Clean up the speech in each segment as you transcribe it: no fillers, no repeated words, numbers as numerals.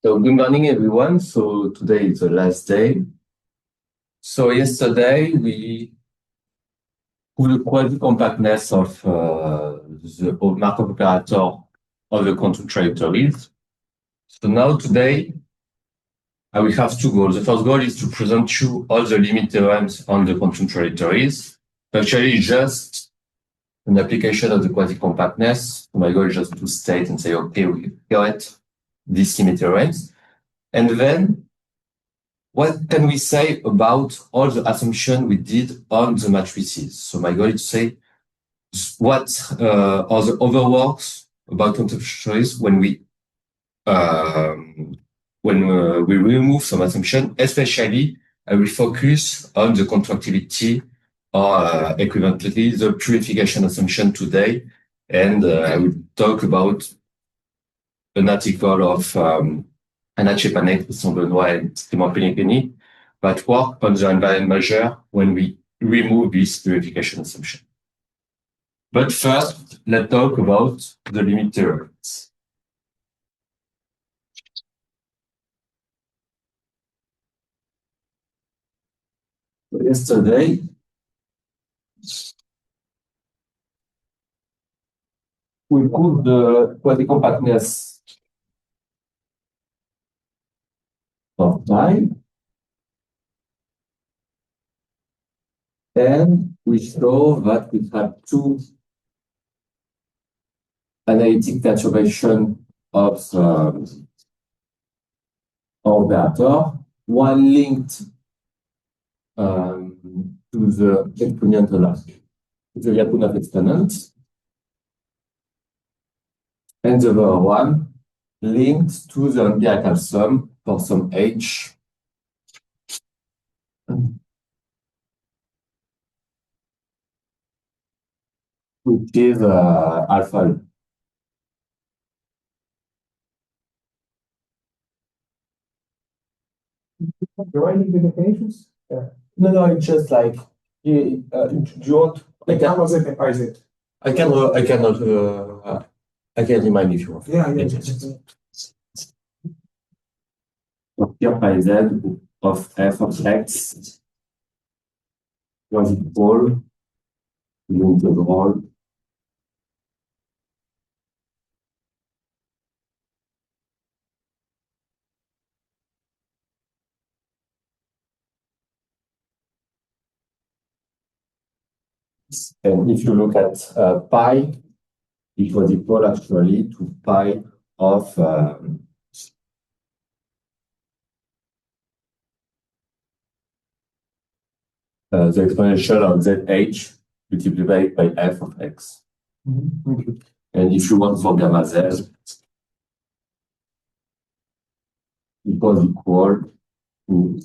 So good morning, everyone. So today is the last day. So yesterday we put the quasi-compactness of the Markov operator of the quantum trajectories. So now today we have two goals. The first goal is to present you all the limit theorems on the quantum trajectories. Actually, just an application of the quasi-compactness. My goal is just to state and say, okay, we got these limit theorems. And then what can we say about all the assumptions we did on the matrices? So my goal is to say what are the overworks about quantum trajectories when we remove some assumption. Especially, I will focus on the contractility or equivalently the purification assumption today, and I will talk about an article of Anna Chepanek, Christian Benoit, and Simon Pellegrini that work on the invariant measure when we remove this purification assumption. But first, let's talk about the limit theorems. So yesterday, we put the quasi-compactness of time, and we show that we have two analytic perturbation of the operator, one linked to the exponential, the Lyapunov exponent, and the other one linked to the empirical sum for some h which is alpha. Joining the definitions? No, it's just like do you want? How was it? Or is it? I can remind if you want. Yeah. Here by z of f of x was equal to the integral and if you look at pi, it was equal actually to pi of the exponential of zh multiplied by f of x. Mm-hmm. And if you want for gamma z, it was equal to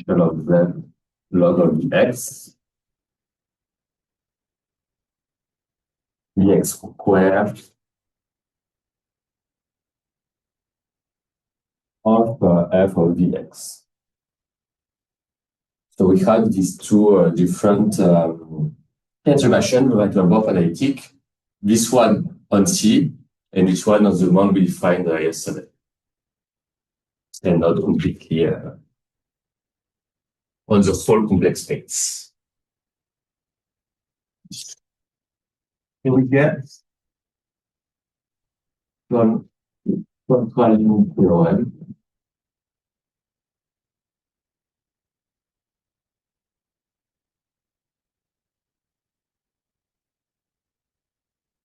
of z log of x dx squared of f of dx. So we have these two different perturbations that are both analytic. This one on C, and this one on the one we defined yesterday. And not completely on the whole complex space. Here we get one limit theorem.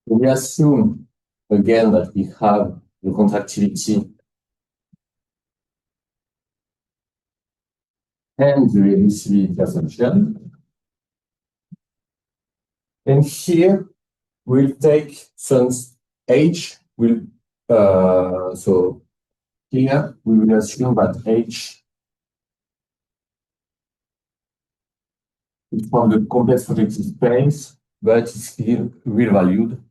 We assume again that we have the contractility and the reducibility assumption. And here we'll take some h will so here we will assume that h is from the complex projective space, but it's still real valued.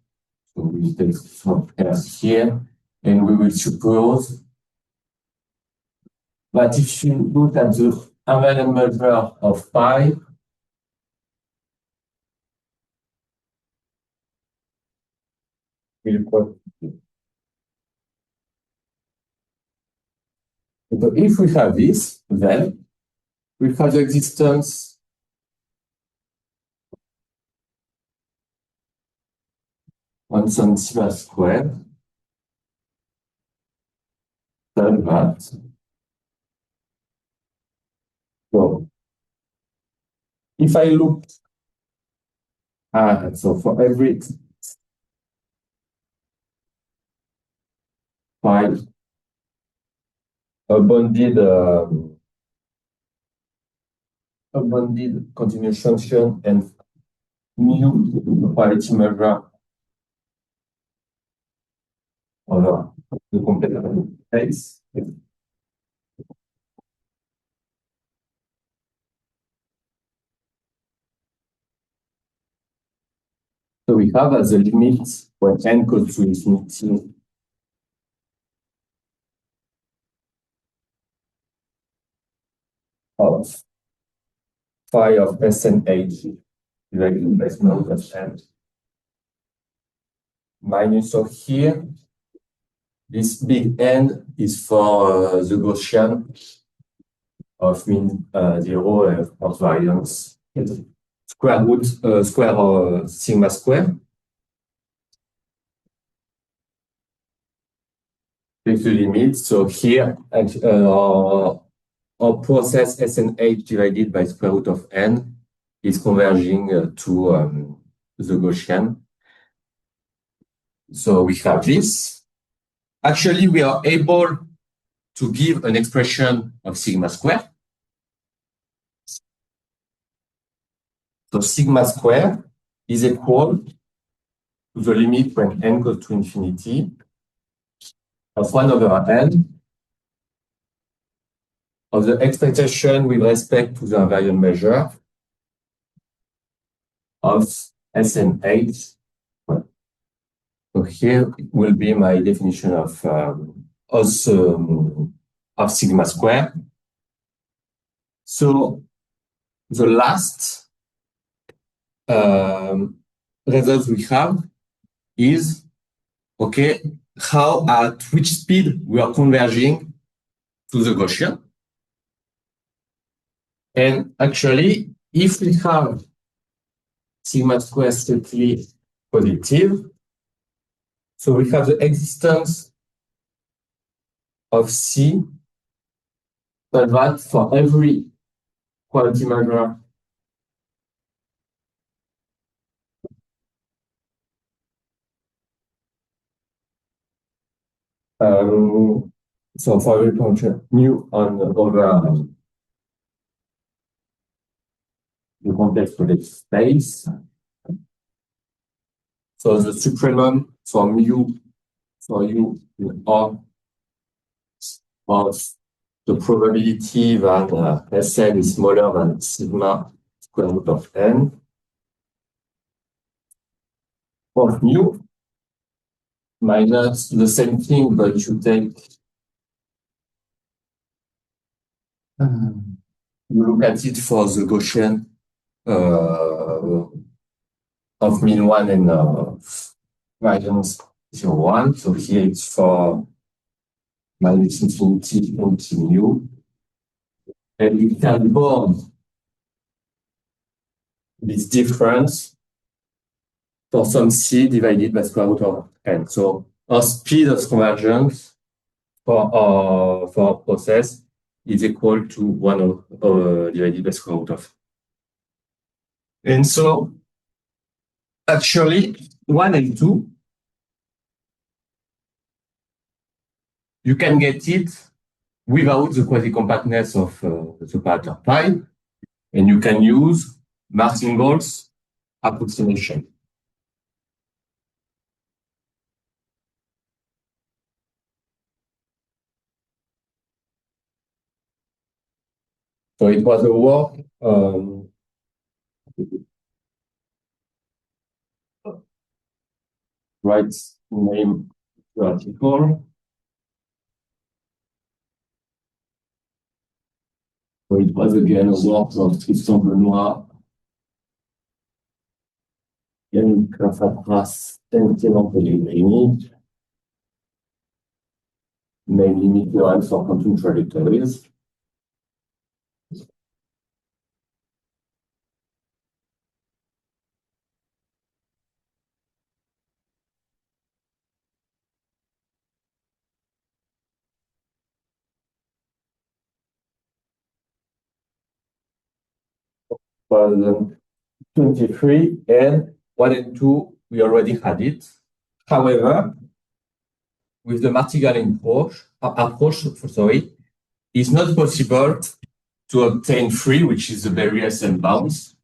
So we take some s here, and we will suppose that if you look at the invariant measure of pi, So if we have this, then we have the existence on some sigma squared, then that. So if I look at, so for every five a bounded continuous function and mu quality measure over the complete space. So we have as a limit when n goes to infinity of phi of S and H divided by small of n minus of here. This big N is for the Gaussian of mean zero of variance square root sigma square. Take the limit. So here our process S and H divided by square root of n is converging to the Gaussian. So we have this. Actually, we are able to give an expression of sigma square. So sigma square is equal to the limit when n goes to infinity of 1 over n of the expectation with respect to the invariant measure of S and H. So here will be my definition of sigma square. So the last result we have is, okay, how at which speed we are converging to the Gaussian. And actually, if we have sigma square strictly positive, so we have the existence of C, but that for every quality measure so for every function mu on over the complex project space. So the supremum for mu for u in R of the probability that Sn is smaller than sigma square root of n of mu minus the same thing, but you take you look at it for the Gaussian of mean 1 and minus 0, 1. So here it's for minus infinity into mu. And we can board this difference for some C divided by square root of n. So our speed of convergence for our process is equal to 1 divided by square root of. And so actually 1 and 2, you can get it without the quasi-compactness of the parameter pi, and you can use Martingale's approximation. So it was a work right name the article. So it was again a work of Tristan Benoit une trace intelligent Pellegrini, main limit theorems for quantum trajectories. Was 23 and 1 and 2, we already had it. However, with the Martingale approach, it's not possible to obtain 3, which is the various and bounds.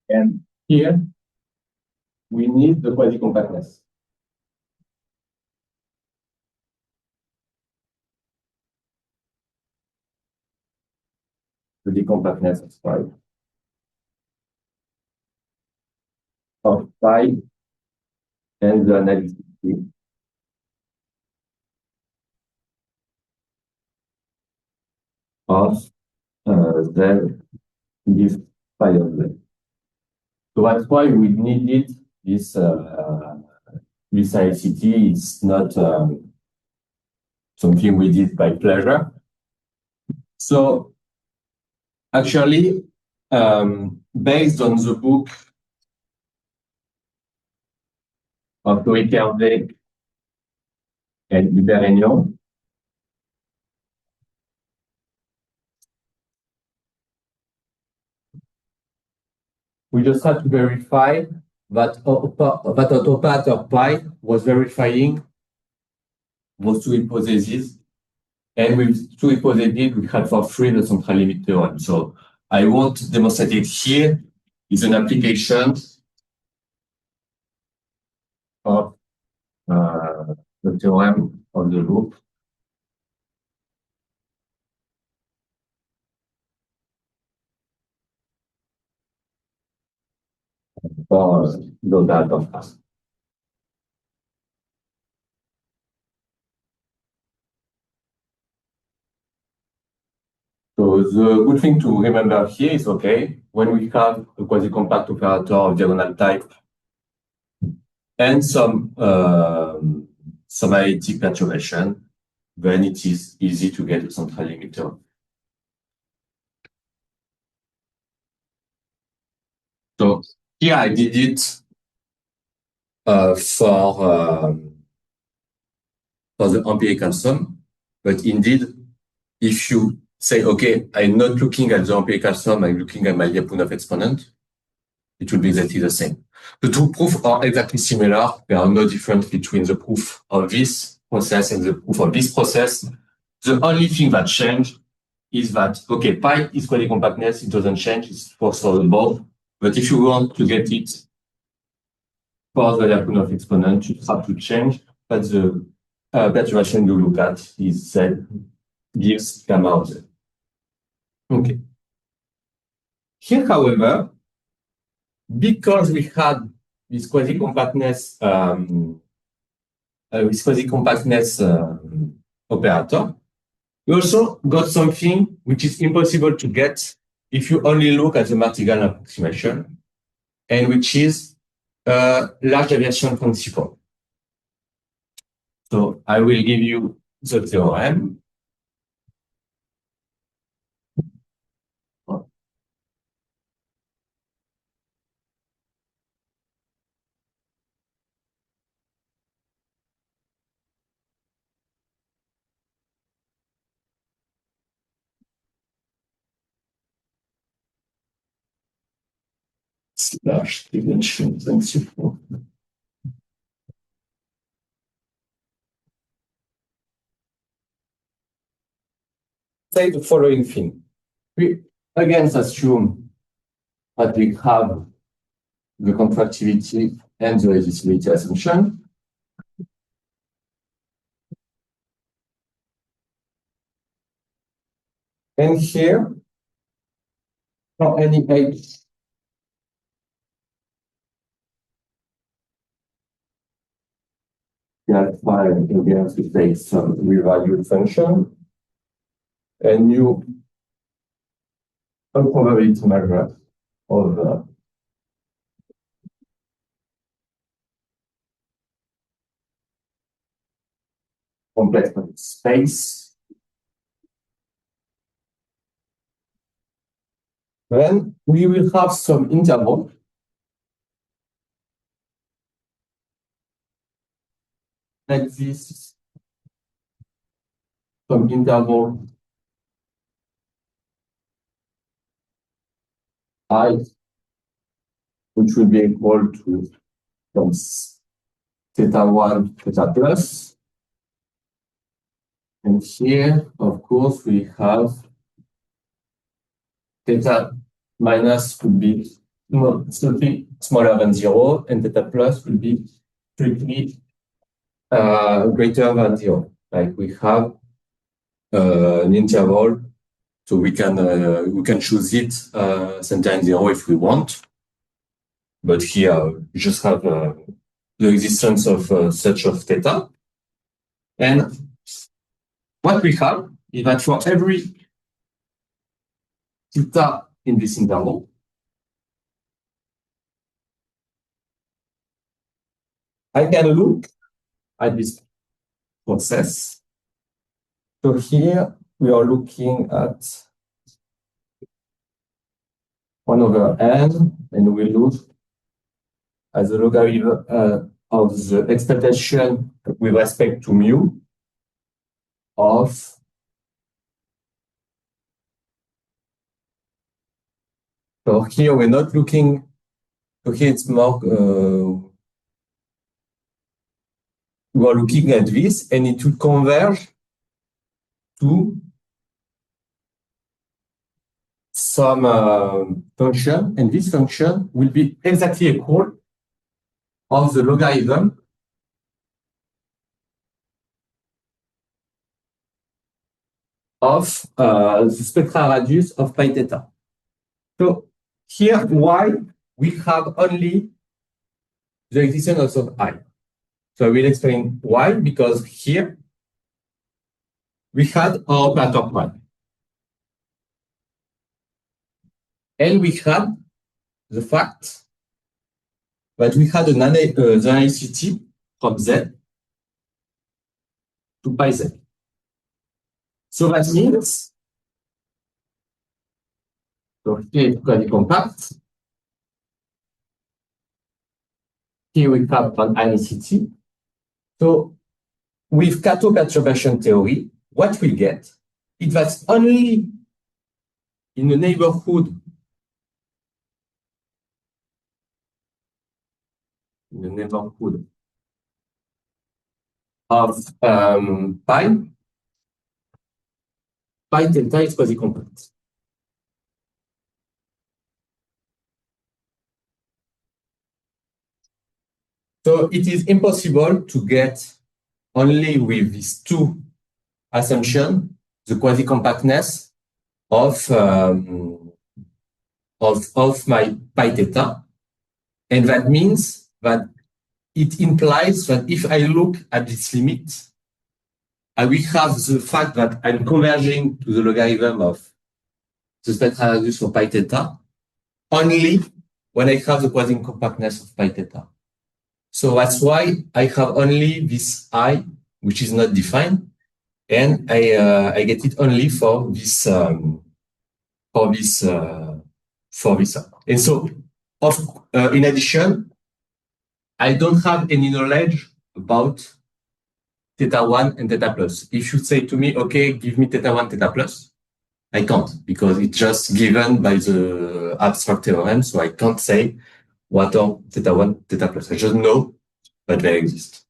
And here, we need the quasi-compactness. The compactness of phi and the analysis of then this phi of z. So that's why we needed this this ICT. It's not something we did by pleasure. So actually, based on the book of Hautecoeur and Hubert, we just had to verify that operator pi was verifying those two hypotheses. And with two hypotheses, we had for free the central limit theorem. So I won't demonstrate it here. It's an application of the theorem of the loop. For the data of us. So the good thing to remember here is, okay, when we have a quasi-compact operator of diagonal type and some analytic perturbation, then it is easy to get a central limit theorem. So here I did it for the empirical sum, but indeed, if you say, okay, I'm not looking at the empirical sum, I'm looking at my Lyapunov exponent, it will be exactly the same. The two proofs are exactly similar. There are no difference between the proof of this process and the proof of this process. The only thing that changed is that, okay, pi is quasi-compactness, it doesn't change, it's for the board. But if you want to get it for the Lyapunov exponent, you have to change, but the perturbation you look at is Z gives gamma of Z. Okay. Here, however, because we had this quasi-compactness operator, we also got something which is impossible to get if you only look at the Martingale approximation, and which is large deviation principle. So I will give you the theorem. Large deviation principle. Say the following thing. We again assume that we have the contractivity and the resistivity assumption. And here, for any H, can try again to take some revalued function and you a probability measure of complex space. Then we will have some interval like this, some interval I, which will be equal to from theta1, theta plus. And here, of course, we have theta minus would be slightly smaller than 0, and theta plus will be strictly greater than 0. Like we have an interval, so we can choose it sometimes 0 if we want. But here we just have the existence of such of theta. And what we have is that for every theta in this interval, I can look at this process. So here we are looking at 1 over n, and we look at the logarithm of the expectation with respect to mu of so here we're not looking, so here it's more we are looking at this and it will converge to some function, and this function will be exactly equal of the logarithm of the spectral radius of pi theta. So here, why we have only the existence of I. So I will explain why, because here we had our operator prime. And we had the fact that we had an anicity from Z to pi Z. So that means, so here it's quasi compact. Here we have an anicity. So with Kato perturbation theory, what we get is that only in the neighborhood of pi theta is quasi compact. So it is impossible to get only with these two assumptions the quasi compactness of my pi theta, and that means that it implies that if I look at this limit, I will have the fact that I'm converging to the logarithm of the spectral radius for pi theta only when I have the quasi compactness of pi theta. So that's why I have only this I, which is not defined, and I get it only for this And so, in addition, I don't have any knowledge about theta 1 and theta plus. If you say to me, okay, give me theta 1, theta plus, I can't, because it's just given by the abstract theorem, so I can't say what are theta 1, theta plus. I just know that they exist.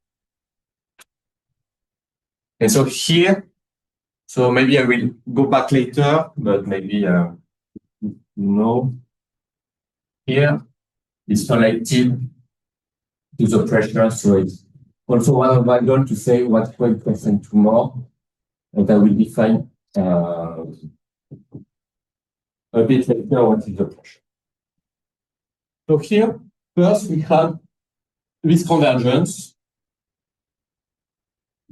And so here, so maybe I will go back later, but maybe no. Here is connected to the pressure, so it's also one of my goals to say what 12% to more, and I will define a bit later what is the pressure. So here, first we have this convergence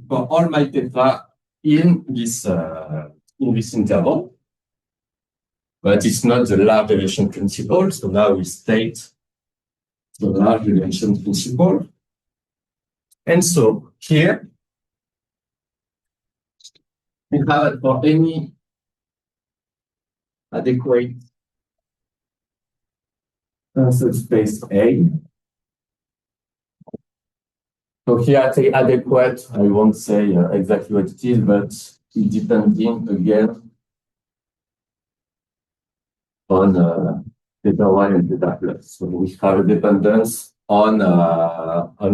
for all my theta in this interval. But it's not the large deviation principle. So now we state the large deviation principle. And so here we have it for any adequate subspace A. So here I say adequate. I won't say exactly what it is, but it depending again on theta 1 and theta plus. So we have a dependence on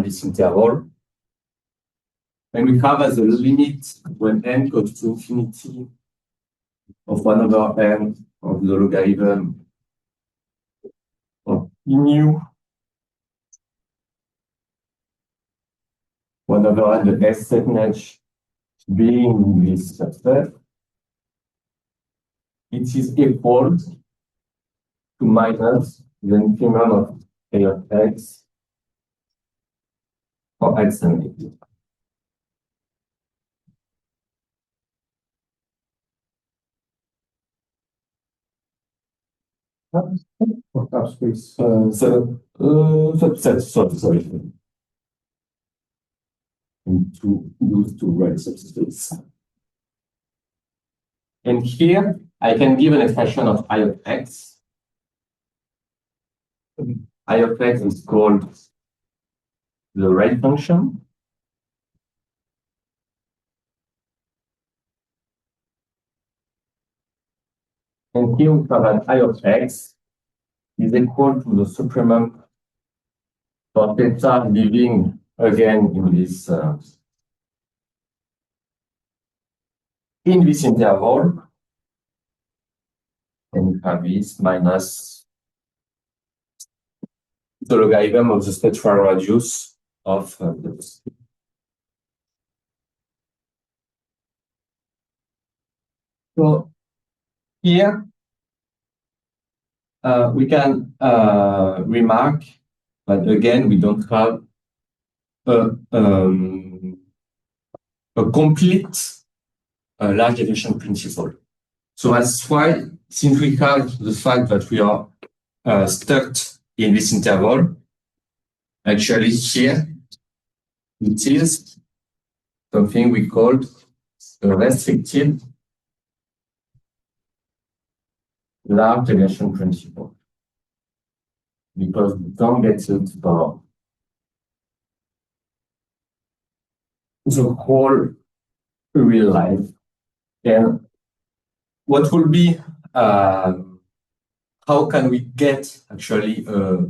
this interval. And we have as a limit when n goes to infinity of 1 over n of the logarithm of p nu 1 over n, the S set h being this subset, it is equal to minus the increment of A of x for x and a. For subspace. Subset, sorry. And to use to write subspace. And here I can give an expression of I of x. I of x is called the rate function. And here we have an I of x is equal to the supremum for theta living again in this interval. And we have this minus the logarithm of the spectral radius of the. So here we can remark, but again we don't have a complete large deviation principle. So that's why, since we have the fact that we are stuck in this interval, actually here it is something we call a restricted large deviation principle, because we don't get it for the whole real life. And what will be, how can we get actually a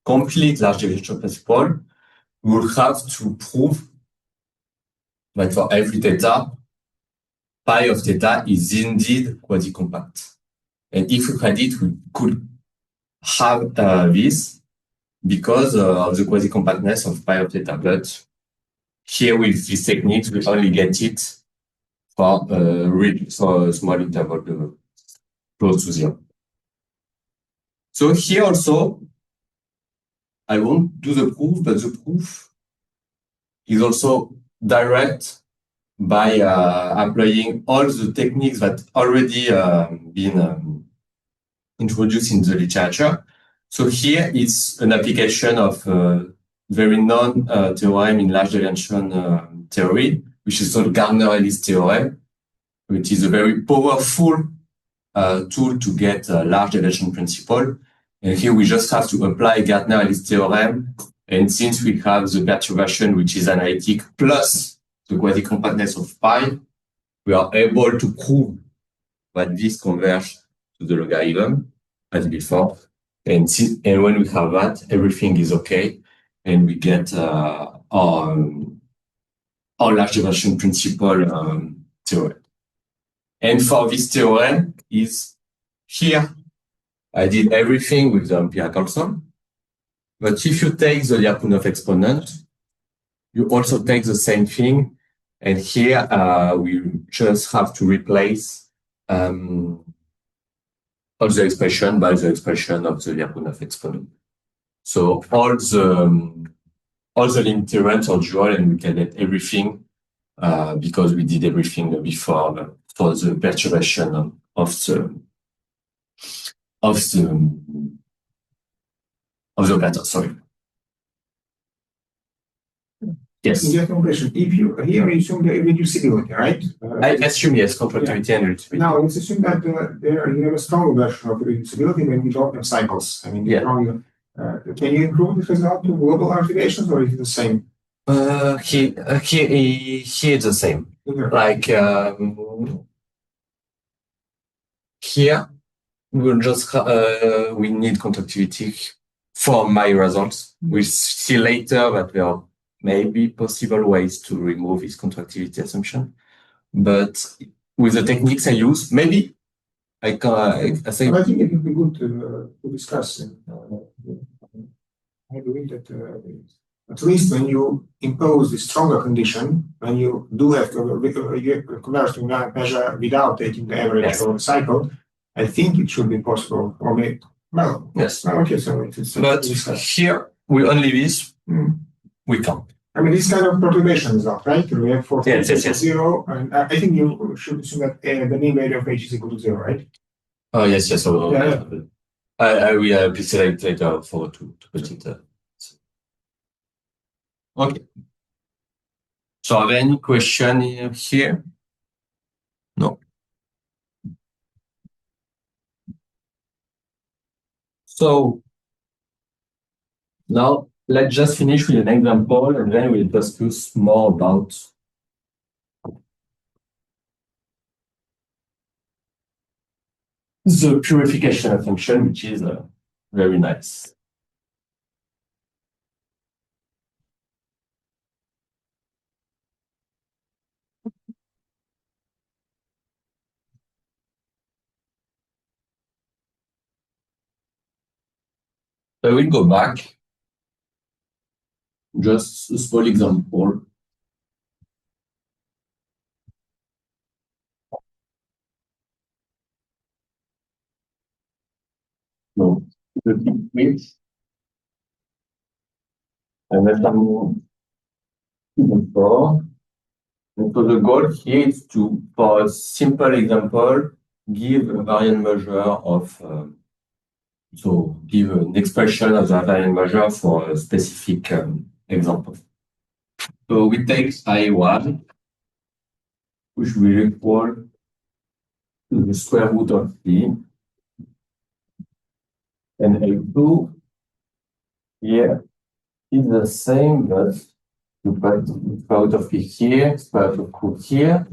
complete large deviation principle? We will have to prove that for every theta, pi of theta is indeed quasi-compact. And if we had it, we could have this because of the quasi-compactness of pi of theta. But here with this technique, we only get it for a small interval close to 0. So here also, I won't do the proof, but the proof is also direct by applying all the techniques that already been introduced in the literature. So here it's an application of very known theorem in large deviation theory, which is called Gardner-Ellis theorem, which is a very powerful tool to get a large deviation principle. And here we just have to apply Gardner-Ellis theorem. And since we have the perturbation, which is analytic, plus the quasi-compactness of pi, we are able to prove that this converges to the logarithm as before. And when we have that, everything is okay. And we get our large deviation principle theorem. And for this theorem is here, I did everything with the empirical sum. But if you take the Lyapunov exponent, you also take the same thing. And here we just have to replace all the expression by the expression of the Lyapunov exponent. So all the limit theorems are dual, and we can get everything because we did everything before for the perturbation of the operator. Sorry. Yes. Just one question. If you here you assume the reducibility, right? I assume yes, contractility and reducibility. Now let's assume that there you have a stronger version of reducibility when you don't have cycles. I mean, can you improve the result to global observations, or is it the same? Here it's the same. Like here we'll just we need contractility for my results. We'll see later that there are maybe possible ways to remove this contractility assumption, but with the techniques I use, maybe I can. I think it would be good to discuss. I believe that at least when you impose the stronger condition, when you do have conversion measure without taking the average of the cycle, I think it should be possible. Or maybe, well, yes. Okay, so it's but here we only this. We can't. I mean, this kind of perturbation result, right? We have for yes. 0, and I think you should assume that the mean value of H is equal to 0, right? Oh yes. So I will select later for to put it. Okay. So are there any question here? No. So now let's just finish with an example, and then we'll discuss more about the purification function, which is very nice. I will go back. Just a small example. No, the big and then even four. And so the goal here is to, for a simple example, give a variant measure of, so give an expression of the variant measure for a specific example. So we take I1, which will equal to the square root of P, and A2 here is the same, but you put square root of P here, square root of Q here,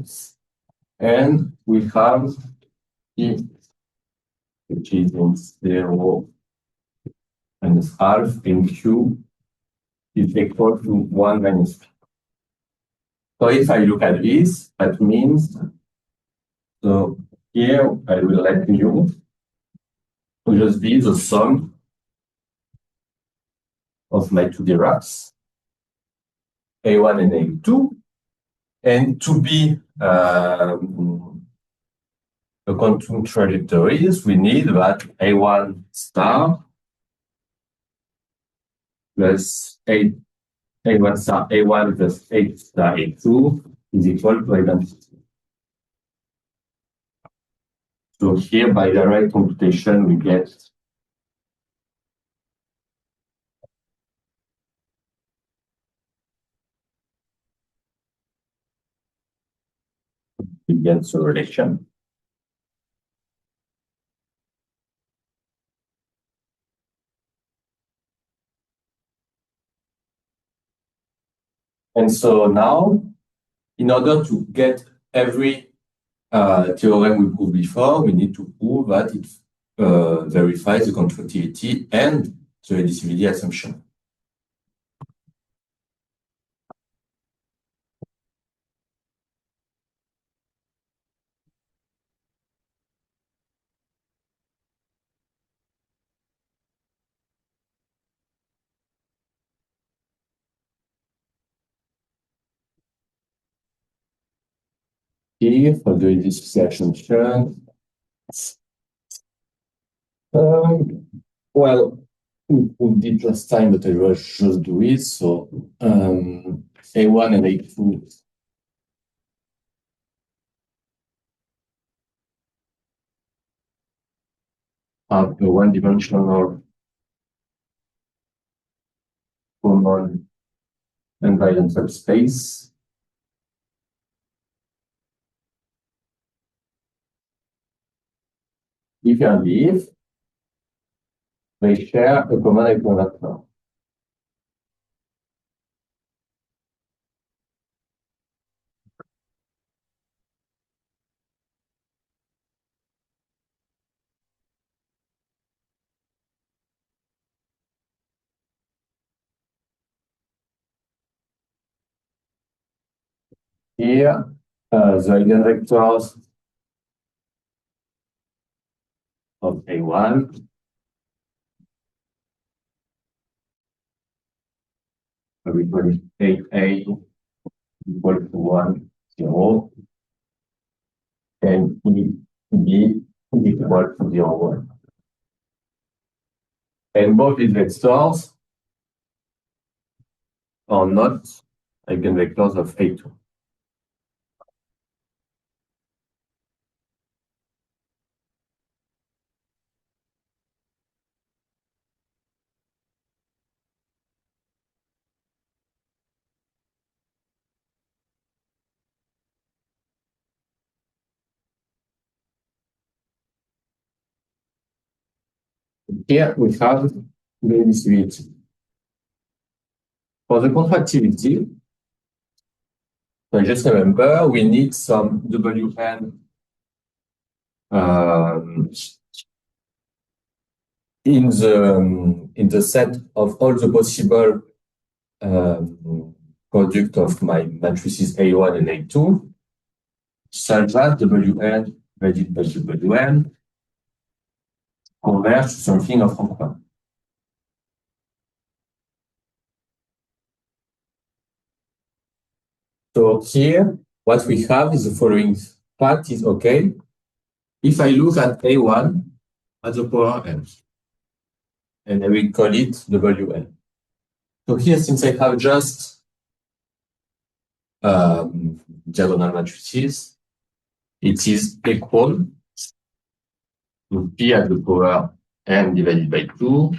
and we have P, which is in 0 and half, and Q is equal to 1 minus P. So if I look at this, that means, so here I will let you to just be the sum of my two derives, A1 and A2, and to be a quantum trajectories, we need that A1 star plus A1 star A1 plus A star A2 is equal to identity. So here by direct computation we get the relation. And so now, in order to get every theorem we proved before, we need to prove that it verifies the contractility and the reducibility assumption. Here for the reducibility assumption, well, we did last time, but I will just do it. So A1 and A2 have a one-dimensional common environmental space. If and if they share a common equivalent. Here, the eigenvectors of A1 we call it A equal to 1, 0, and EB equal to 0, 1. And both these vectors are not eigenvectors of A2. Here we have the distribution. For the contractility, so just remember we need some Wn in the set of all the possible product of my matrices A1 and A2, such that Wn divided by Wn converge to something of rank 1. So here, what we have is the following fact is okay. If I look at A1 at the power n, and I will call it Wn. So here, since I have just diagonal matrices, it is equal to P at the power n divided by 2,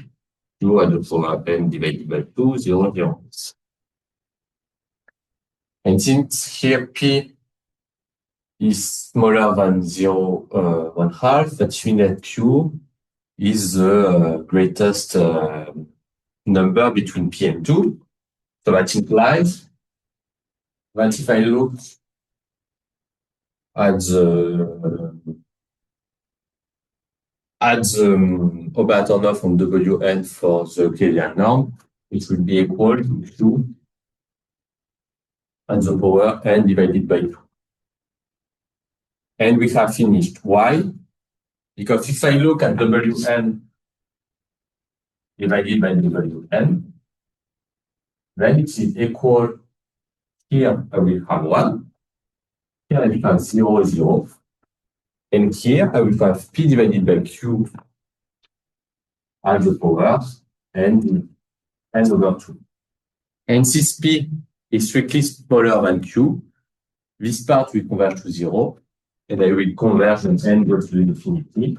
Q at the power n divided by 2, 0, 0. And since here P is smaller than 0, 1/2, that means that Q is the greatest number between P and 2. So that implies that if I look at the operator norm from Wn for the Euclidean norm, it will be equal to Q at the power n divided by 2. And we have finished. Why? Because if I look at Wn divided by Wn, then it is equal, here I will have 1, here I will have 0, 0, and here I will have P divided by Q at the power n over 2. And since P is strictly smaller than Q, this part will converge to 0, and I will converge and n goes to infinity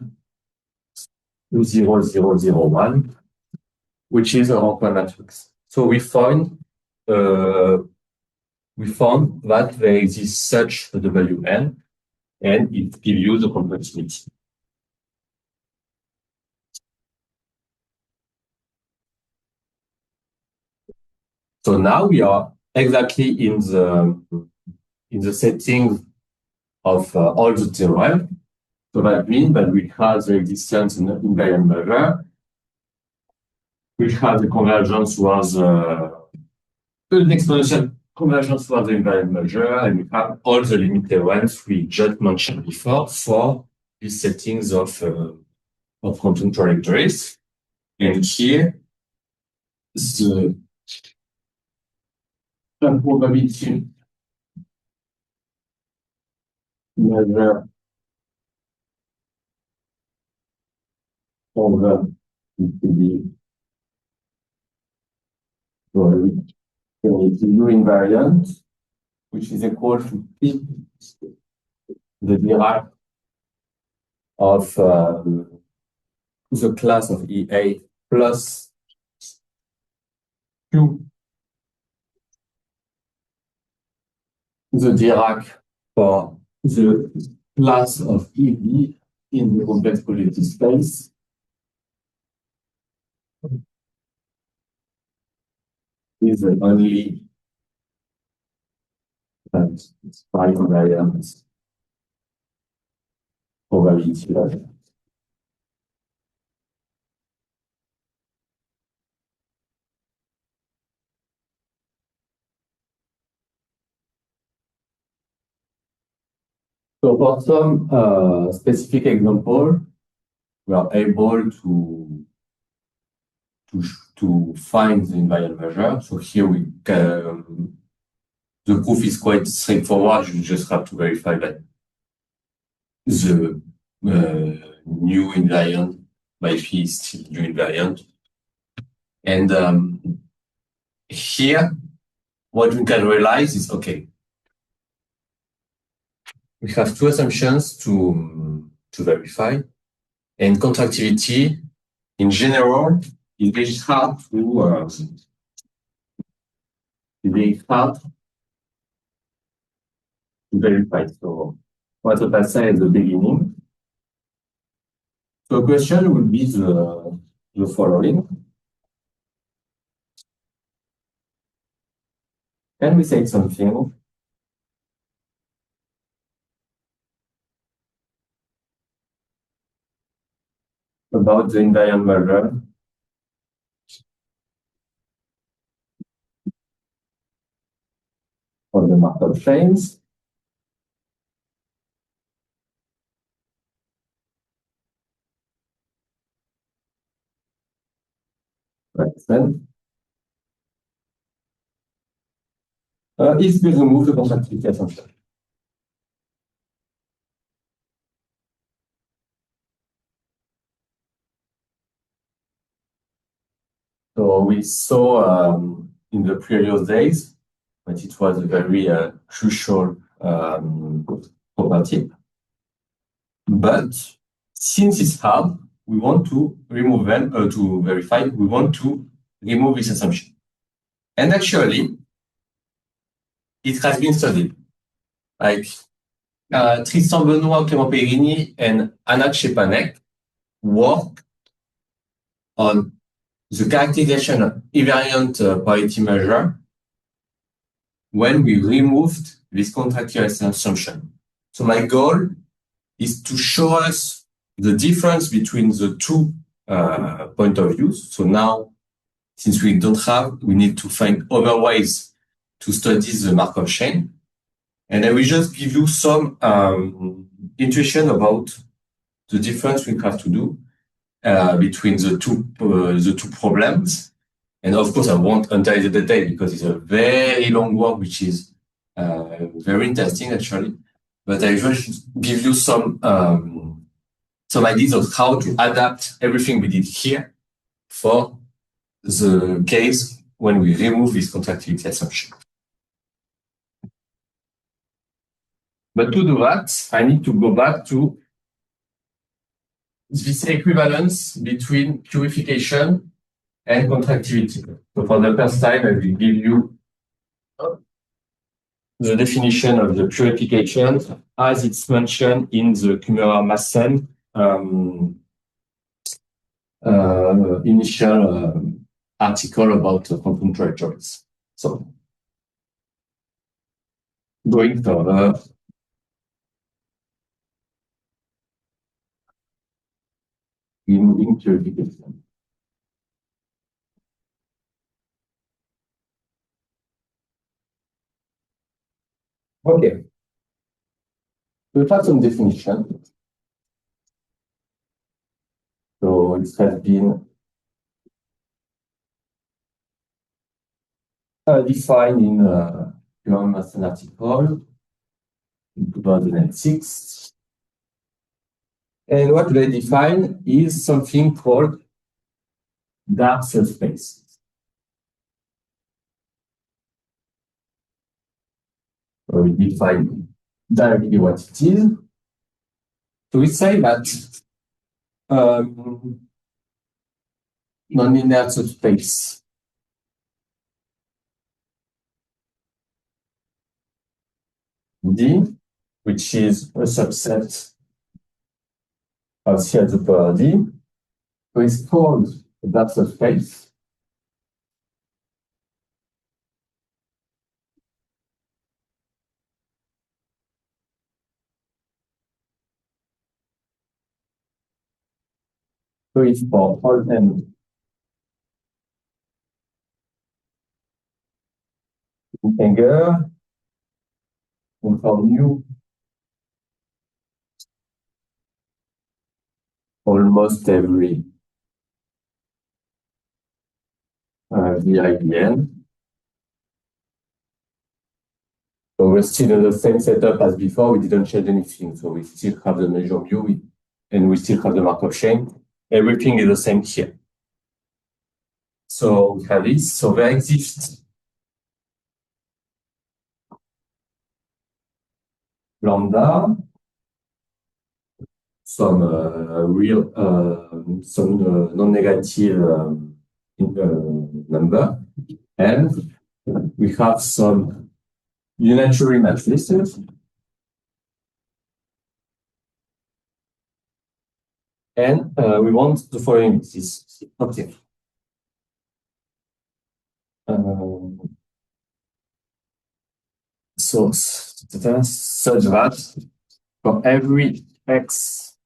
to 0, 0, 0, 1, which is a rank 1 matrix. So we found that there exists such a Wn, and it gives you the complexity. So now we are exactly in the setting of all the theorems. So that means that we have the existence in the invariant measure, we have the convergence towards an exponential convergence towards the invariant measure, and we have all the limit theorems we just mentioned before for these settings of quantum trajectories. And here, the probability measure over the U invariant, which is equal to P, the derive of the class of EA plus Q the derive for the class of EB in the complex projective space is the only five variance probability level. So for some specific example, we are able to find the invariant measure. So here we can, the proof is quite straightforward. You just have to verify that the new invariant by phi is still new invariant. And here, what we can realize is, okay, we have two assumptions to verify, and contractivity in general is very hard to verify. So what I say at the beginning. So the question would be the following. Can we say something about the invariant measure for the Markov chains? Right, then. If we remove the contractivity assumption. So we saw in the previous days that it was a very crucial property. But since it's hard, we want to remove them to verify. We want to remove this assumption. And actually, it has been studied. Like Tristan Benoit, Clément Perini, and Anna Szczepanek work on the characterization of invariant probability measure when we removed this contractual assumption. So my goal is to show us the difference between the two point of views. So now, since we don't have, we need to find other ways to study the Markov chain. And I will just give you some intuition about the difference we have to do between the two problems. And of course, I won't enter the detail because it's a very long work, which is very interesting actually. But I just give you some ideas of how to adapt everything we did here for the case when we remove this contractility assumption. But to do that, I need to go back to this equivalence between purification and contractility. So for the first time, I will give you the definition of the purification as it's mentioned in the Kummerer-Massen initial article about quantum trajectories. So going further, removing purification. Okay. We've had some definition. So it has been defined in Kummerer-Massen article in 2006. And what they define is something called dark subspace. So we define directly what it is. So we say that non-linear subspace D, which is a subset of C at the power D, so it's called that subspace. So it's for all n integer and for mu almost every VIBN. So we're still in the same setup as before. We didn't change anything. So we still have the measure mu and we still have the Markov chain. Everything is the same here. So we have this. So there exists lambda, some real, some non-negative number, and we have some unitary matrices, and we want the following. This okay. So such that for every x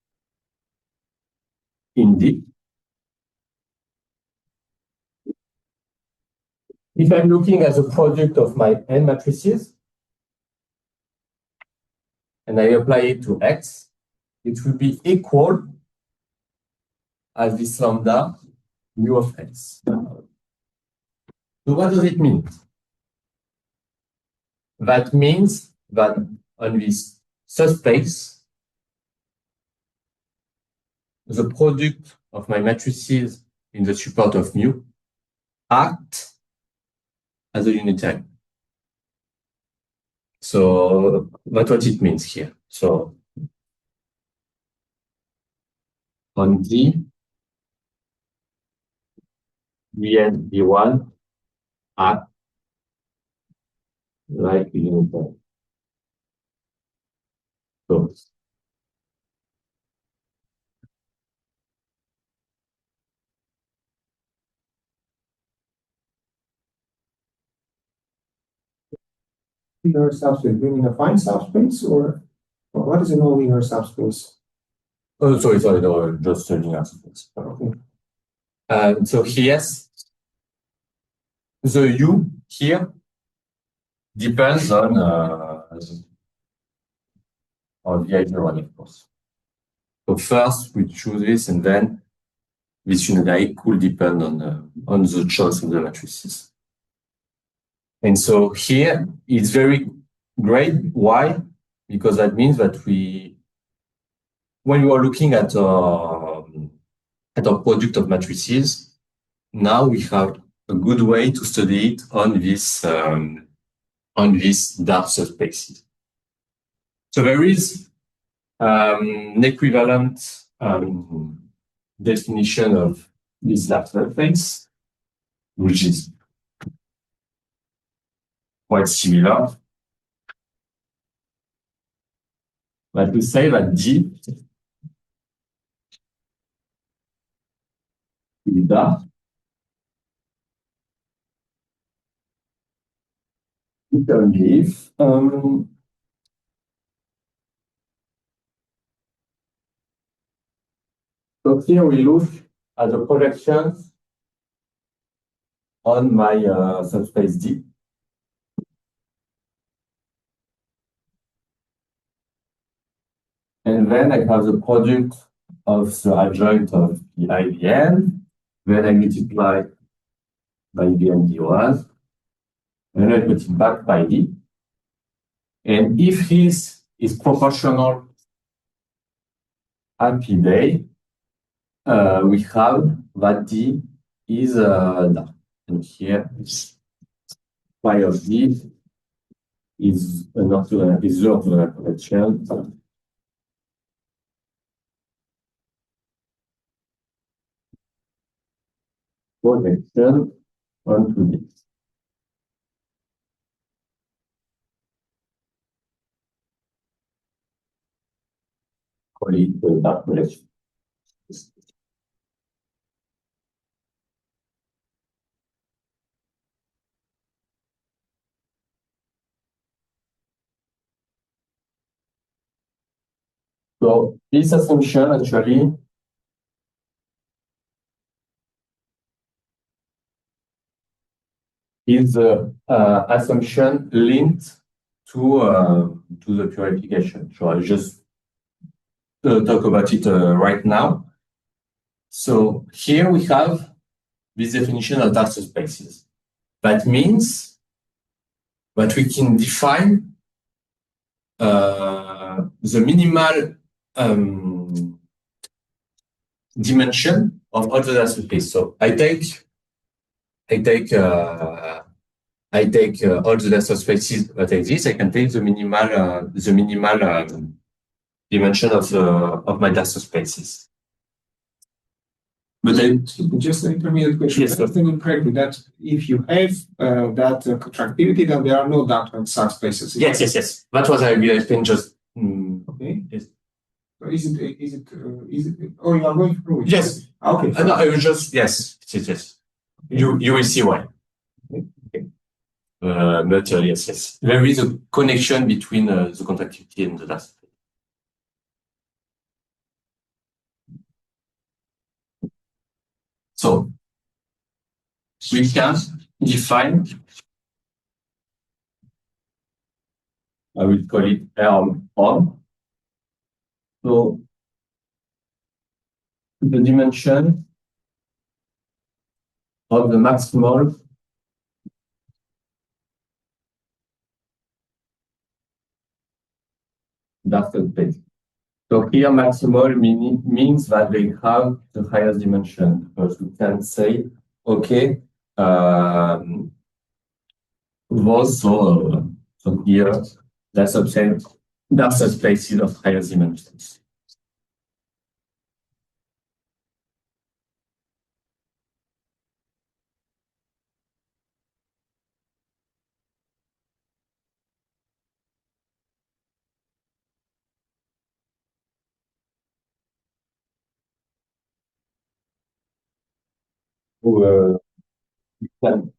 in D, if I'm looking at the product of my n matrices and I apply it to x, it will be equal as this lambda mu of x. So what does it mean? That means that on this subspace, the product of my matrices in the support of mu act as a unitary. So that's what it means here. So on D, Bn, B1 act like a unitary. So linear subspace, do you mean a fine subspace or what is a non-linear subspace? oh, sorry, no, just a linear subspace. Okay. So here's the U here depends on the ideal one, of course. So first we choose this, and then this unitary could depend on the choice of the matrices. And so here it's very great. Why? Because that means that when we are looking at our product of matrices, now we have a good way to study it on this dark subspaces. So there is an equivalent definition of this dark subspace, which is quite similar. But we say that D is dark. If so here we look at the projections on my subspace D. And then I have the product of the adjoint of the IBN. Then I multiply by IBN D1. And then I put it back by D. And if this is proportional at P day, we have that D is dark. And here, phi of D is an orthogonal projection. projection onto this. Call it the dark projection. So this assumption actually is the assumption linked to the purification. So I'll just talk about it right now. So here we have this definition of dark spaces. That means that we can define the minimal dimension of all the dark spaces. So I take all the data spaces that exist. I can take the minimal dimension of my data spaces. But just an intermediate question. Yes, I understand correctly that if you have that contractility, then there are no dark subspaces. Yes. That was I will explain just. Okay. Yes. So is it? Oh, you are going to prove it. Yes. Okay. No, I will just yes. Okay. You will see why. Okay. But yes. There is a connection between the contractility and the data. So we can define, I will call it on. So the dimension of the maximal dark space. So here maximal means that they have the highest dimension, because we can say, okay, so here that's obtained dark spaces of highest dimensions.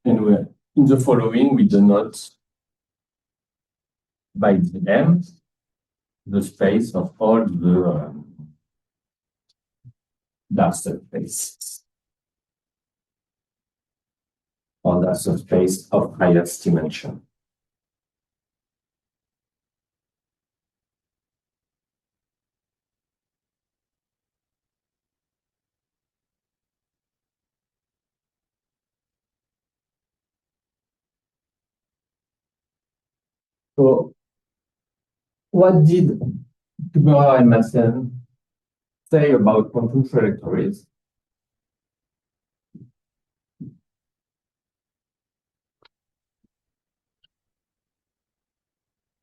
Anyway, in the following, we denote by the M the space of all the dark spaces, or dark space of highest dimension. So, what did Hautecoeur and Massen say about quantum trajectories?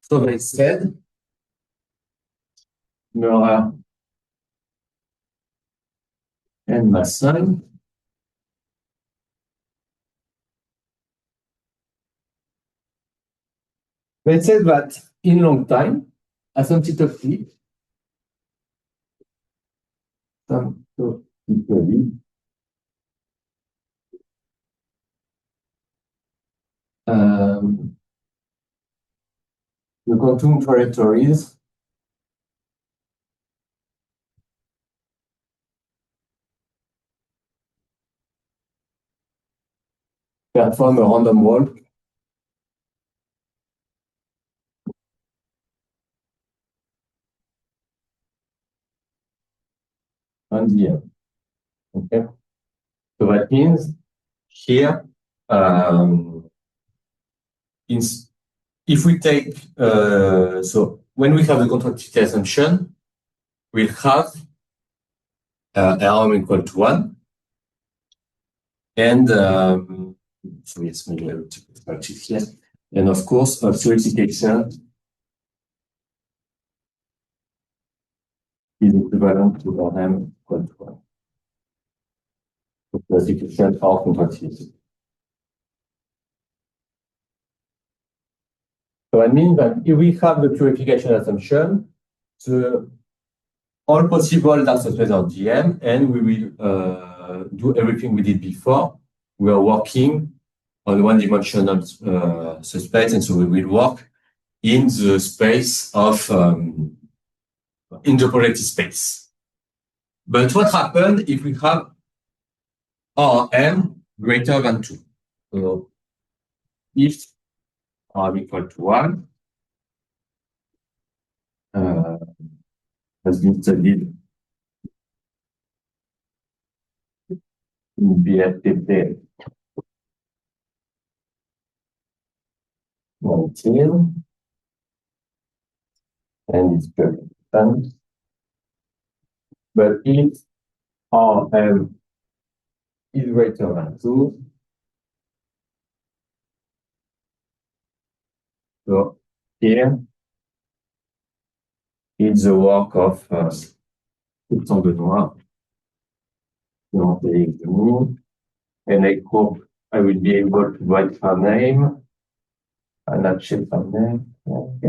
So they said, Meurer and Massen, they said that in long time, asymptotically, the quantum trajectories perform a random walk on the end. Okay, so that means here, if we take so when we have the contractility assumption, we'll have RM equal to 1, and so yes, maybe I will take it here, and of course, a solicitation is equivalent to RM equal to 1. classification or contractility. So I mean that if we have the purification assumption, all possible dark subspace are GM, and we will do everything we did before. We are working on one-dimensional subspace, and so we will work in the space of in the projective space. But what happens if we have Rm greater than 2? So if R equal to 1, has been studied in BFTP 19, and it's perfect. But if Rm is greater than 2, so here it's the work of Cousin Benoit, and I hope I will be able to write her name and achieve her name. A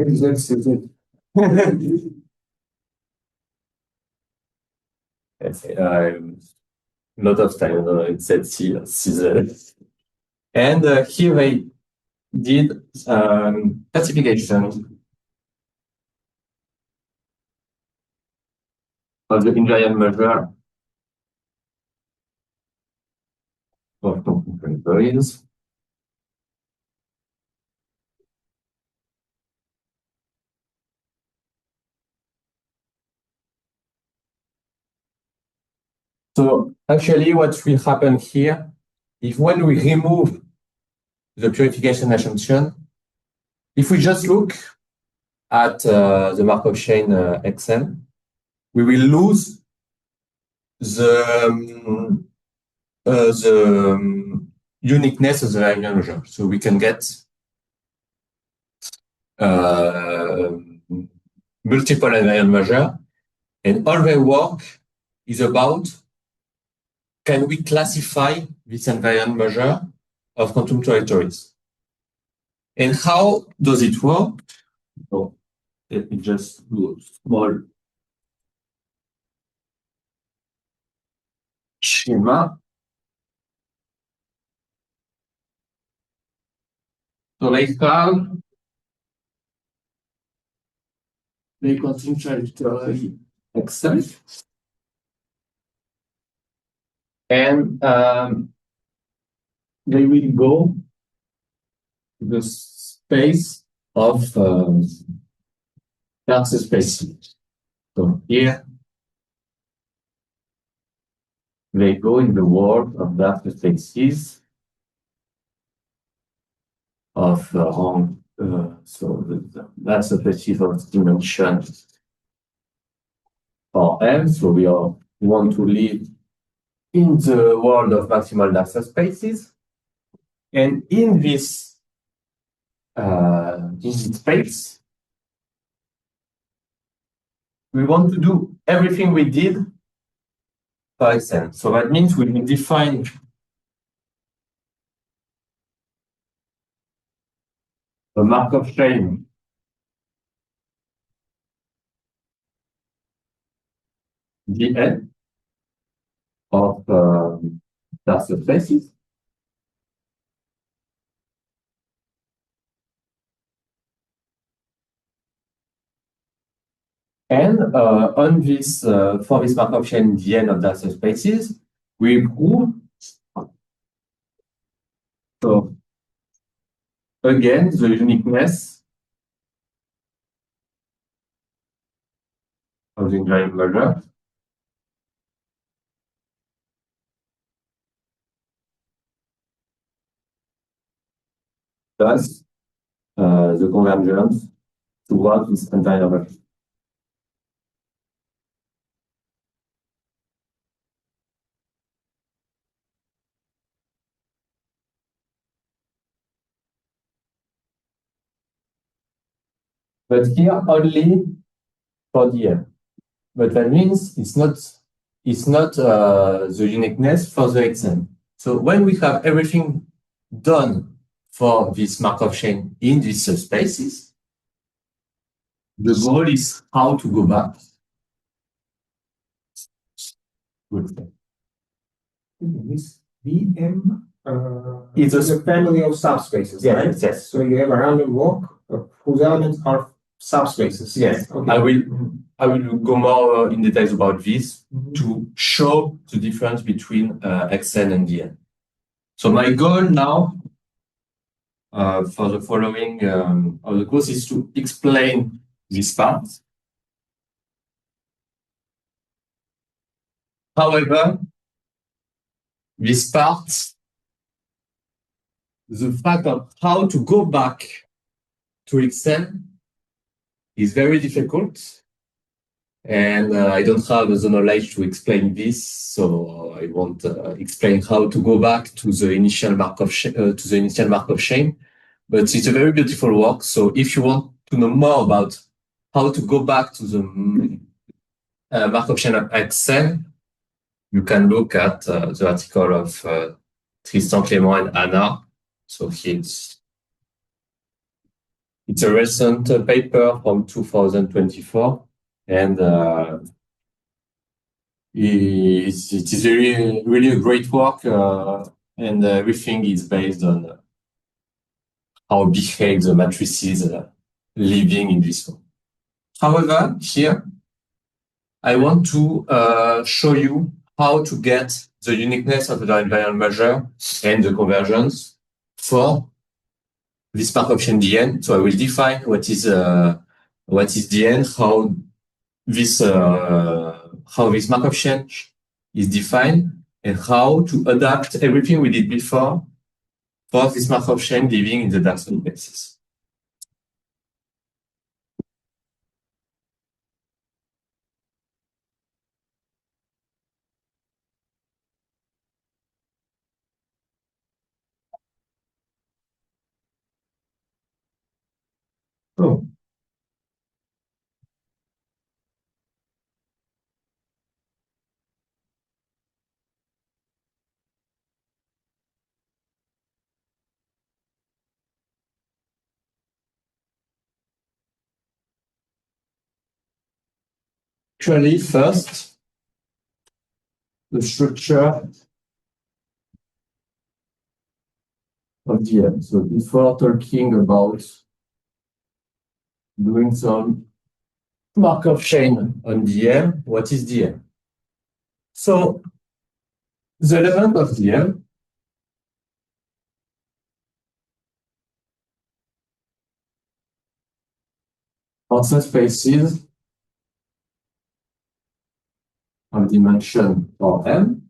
lot of time, it said Caesar. And here I did classification of the invariant measure of trajectories. So actually what will happen here, if when we remove the purification assumption, if we just look at the Markov chain XM, we will lose the uniqueness of the variant measure. So we can get multiple invariant measure, and all their work is about, can we classify this invariant measure of quantum trajectories? And how does it work? So let me just do a small schema. So they have the quantum trajectory Excel, and they will go to the space of dark spaces. So here they go in the world of dark spaces of that's the spaces of dimension M. So we want to live in the world of maximal dark spaces, and in this space, we want to do everything we did for XN. So that means we will define a Markov chain Dn of dark spaces. And on this, for this Markov chain Dn of dark spaces, we prove, so again, the uniqueness of the invariant measure. Thus, the convergence towards this entire measure. But here only for Dn. But that means it's not the uniqueness for the Xn. So when we have everything done for this Markov chain in these subspaces, the goal is how to go back. This VM is a family of subspaces, right? Yes. So you have a random walk whose elements are subspaces. Yes. Okay. I will go more in details about this to show the difference between Xn and Dn. So my goal now for the following of the course is to explain this part. However, this part, the fact of how to go back to Xn is very difficult. And I don't have the knowledge to explain this, so I won't explain how to go back to the initial Markov chain. But it's a very beautiful work. So if you want to know more about how to go back to the Markov chain of Xn, you can look at the article of Tristan Clément and Anna. So it's a recent paper from 2024. And it is really a great work, and everything is based on how behave the matrices living in this form. However, here I want to show you how to get the uniqueness of the invariant measure and the convergence for this Markov chain Dn. So I will define what is Dn, how this Markov chain is defined, and how to adapt everything we did before for this Markov chain living in the dark subspaces. So, actually, first, the structure of Dn. So before talking about doing some Markov chain on Dn, what is Dn? So the element of Dn are subspaces of dimension Rm,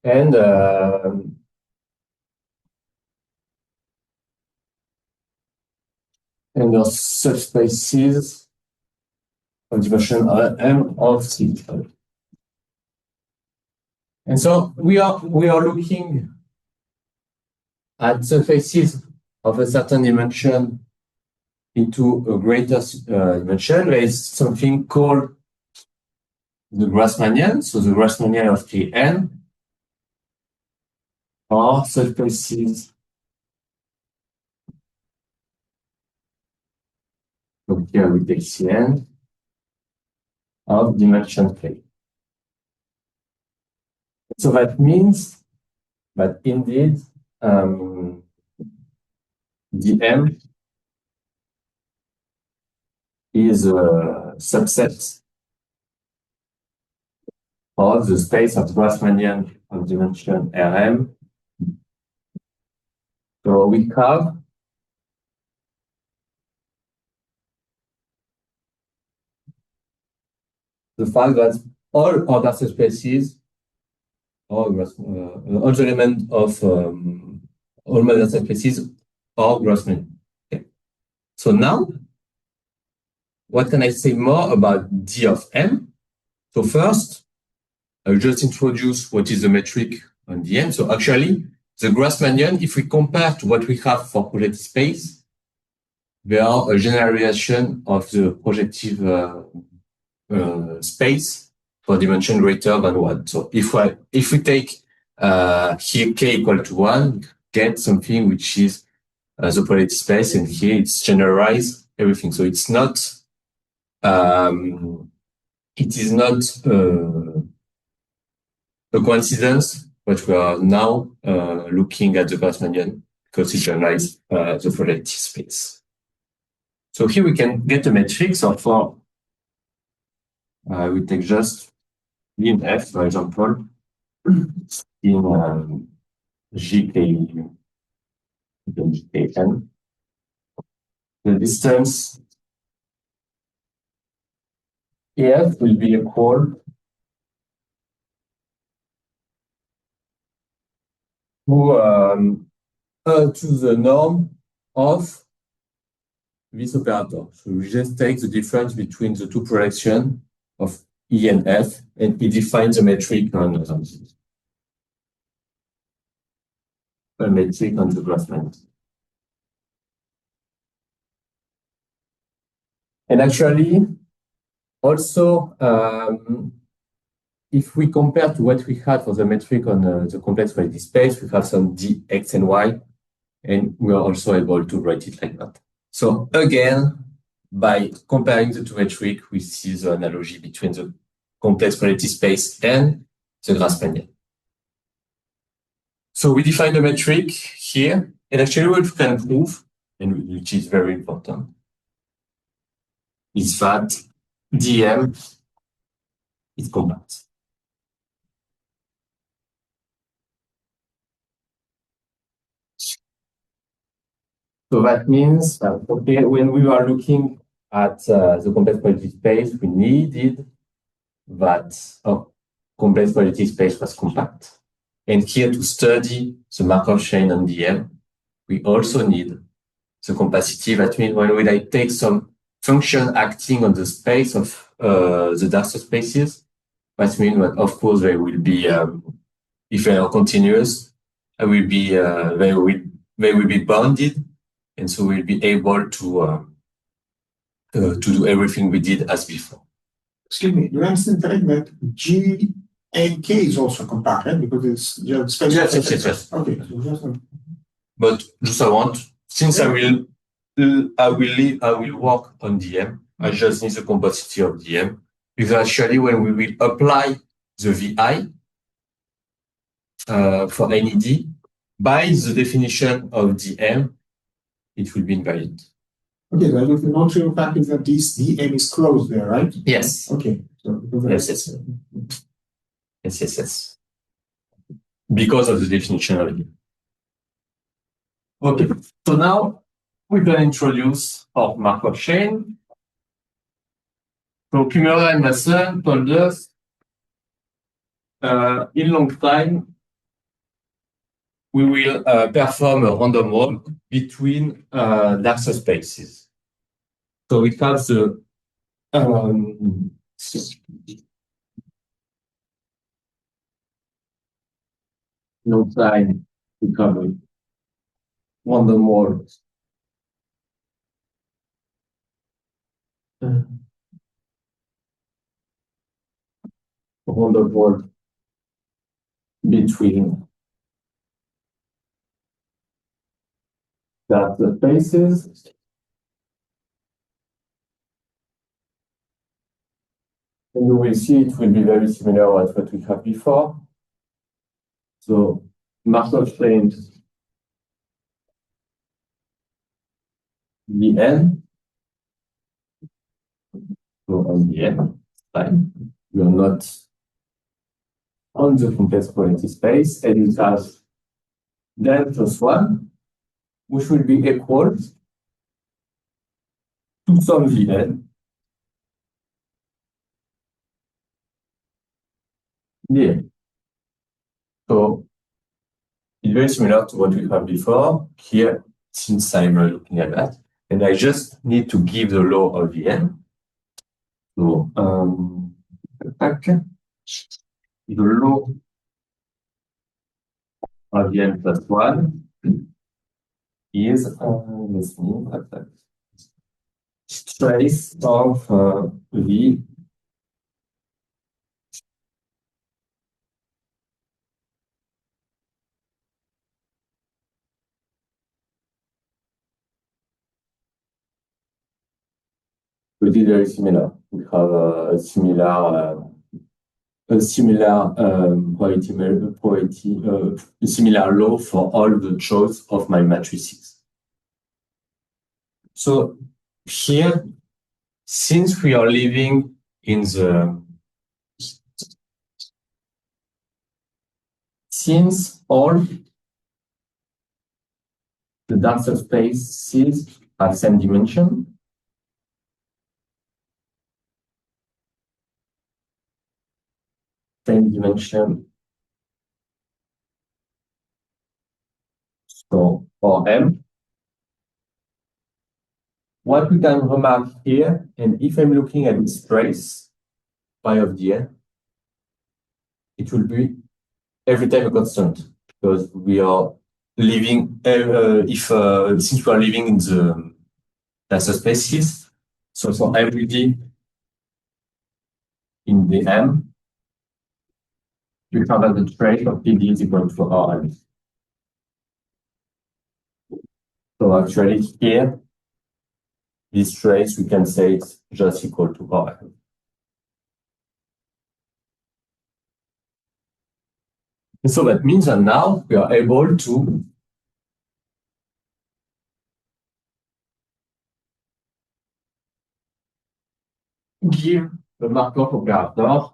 and the subspaces of dimension M of spectral. And so we are looking at surfaces of a certain dimension into a greater dimension. There is something called the Grassmannian. So the Grassmannian of Kn are surfaces so here we take Cn of dimension K. So that means that indeed dm is a subset of the space of Grassmannian of dimension Rm. So we have the fact that all other subspaces, all the elements of all other subspaces are Grassmannian. Okay. So now, what can I say more about D of M? So first, I'll just introduce what is the metric on Dm. So actually, the Grassmannian, if we compare to what we have for projective space, they are a generalization of the projective space for dimension greater than 1. So if we take here k equal to 1, we get something which is the probability space, and here it's generalized everything. So it's not it is not a coincidence, but we are now looking at the Grassmannian because it generalizes the probability space. So here we can get a matrix of we take just in F, for example, in GKN. The distance EF will be equal to the norm of this operator. So we just take the difference between the two projections of E and F, and it defines a metric on the Grassmann. And actually, also, if we compare to what we had for the metric on the complex probability space, we have some d, x, and y, and we are also able to write it like that. So again, by comparing the two metrics, we see the analogy between the complex probability space and the Grassmannian. So we define the metric here, and actually what we can prove, and which is very important, is that dm is compact. So that means that, okay, when we are looking at the complex probability space, we needed that complex probability space was compact. And here to study the Markov chain on DM, we also need the compacity. That means when we take some function acting on the space of the Darcy spaces, that means that of course they will be, if they are continuous, they will be bounded. And so we'll be able to do everything we did as before. Excuse me, you understand correct that G and K is also compact, right? Because it's just space. Yes. Okay. So just but just I want, since I will work on DM, I just need the compacity of DM, because actually when we will apply the VI for any D, by the definition of DM, it will be invariant. Okay, so the non-trivial fact is that this DM is closed there, right? Yes. Okay. So Yes. Because of the definition of it. Okay, so now we can introduce our Markov chain. So Kimura and Masson told us in long time we will perform a random walk between Darcy spaces. So we have the long time recovery random walk between Darcy spaces. And you will see it will be very similar to what we have before. So Markov chain the n. So on the n side, we are not on the complex probability space, and it has then plus 1, which will be equal to some Vn. Yeah. So it's very similar to what we have before. Here, since I'm looking at that, and I just need to give the law of Vn. So the law of Vn plus 1 is let's see, trace of V It is very similar. We have a similar similar law for all the choice of my matrices. So here, since we are living in since all the dark surfaces have same dimension, so for M, what we can remark here, and if I'm looking at this trace, pi of dn, it will be every time a constant, because we are living, since we are living in the tensor spaces, so for every d in the M, we found that the trace of PD is equal to Rm. So actually here, this trace, we can say it's just equal to Rm. And so that means that now we are able to give the Markov operator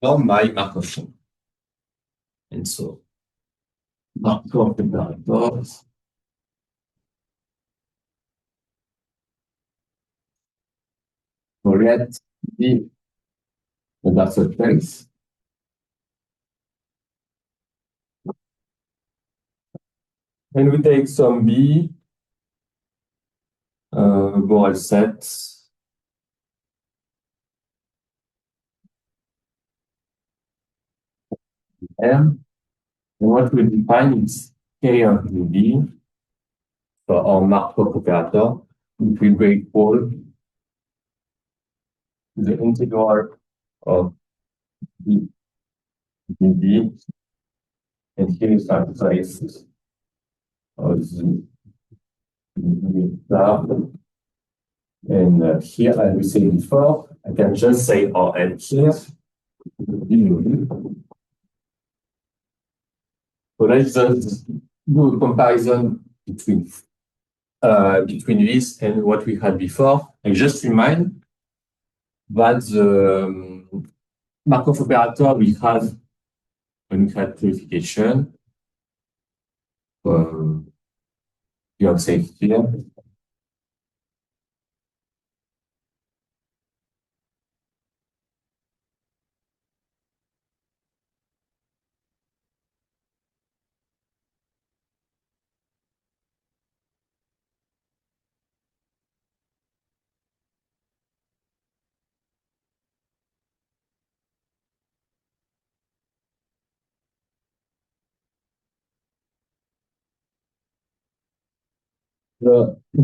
from my Markov chain. And so Markov operators forget the dark surface. And we take some B Borel sets M. And what we define is K of B for our Markov operator, which will be equal to the integral of B dB. And here is our trace of the star. And here, as we said before, I can just say Rn here. So let's just do a comparison between this and what we had before. And just remind that the Markov operator we had when we had purification, you have said here.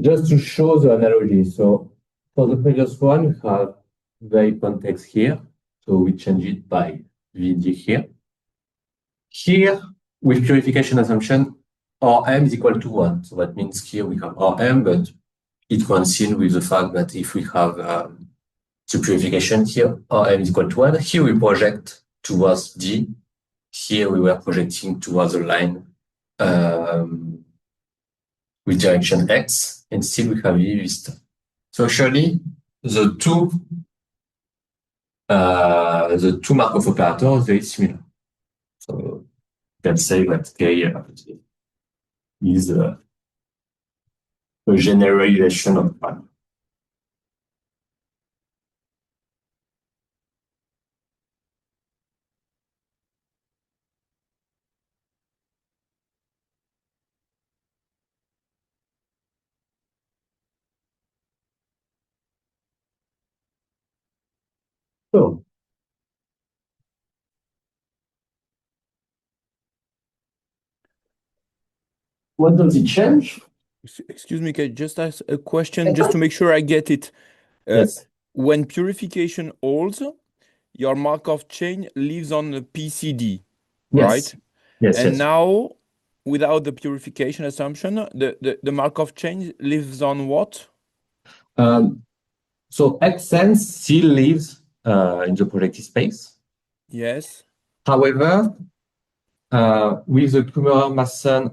Just to show the analogy, so for the previous one, we have very context here, so we change it by VD here. Here, with purification assumption, Rm is equal to 1. So that means here we have Rm, but it coincides with the fact that if we have the purification here, Rm is equal to 1. Here we project towards D. Here we were projecting towards a line with direction X, and still we have V star. So actually, the two Markov operators are very similar. So you can say that K is a generalization of pi. So, what does it change? Excuse me, can I just ask a question just to make sure I get it? Yes. When purification holds, your Markov chain lives on the PCD, right? Yes. And now, without the purification assumption, the Markov chain lives on what? So Xn still lives in the projective space. Yes. However, with the Kummerer-Masson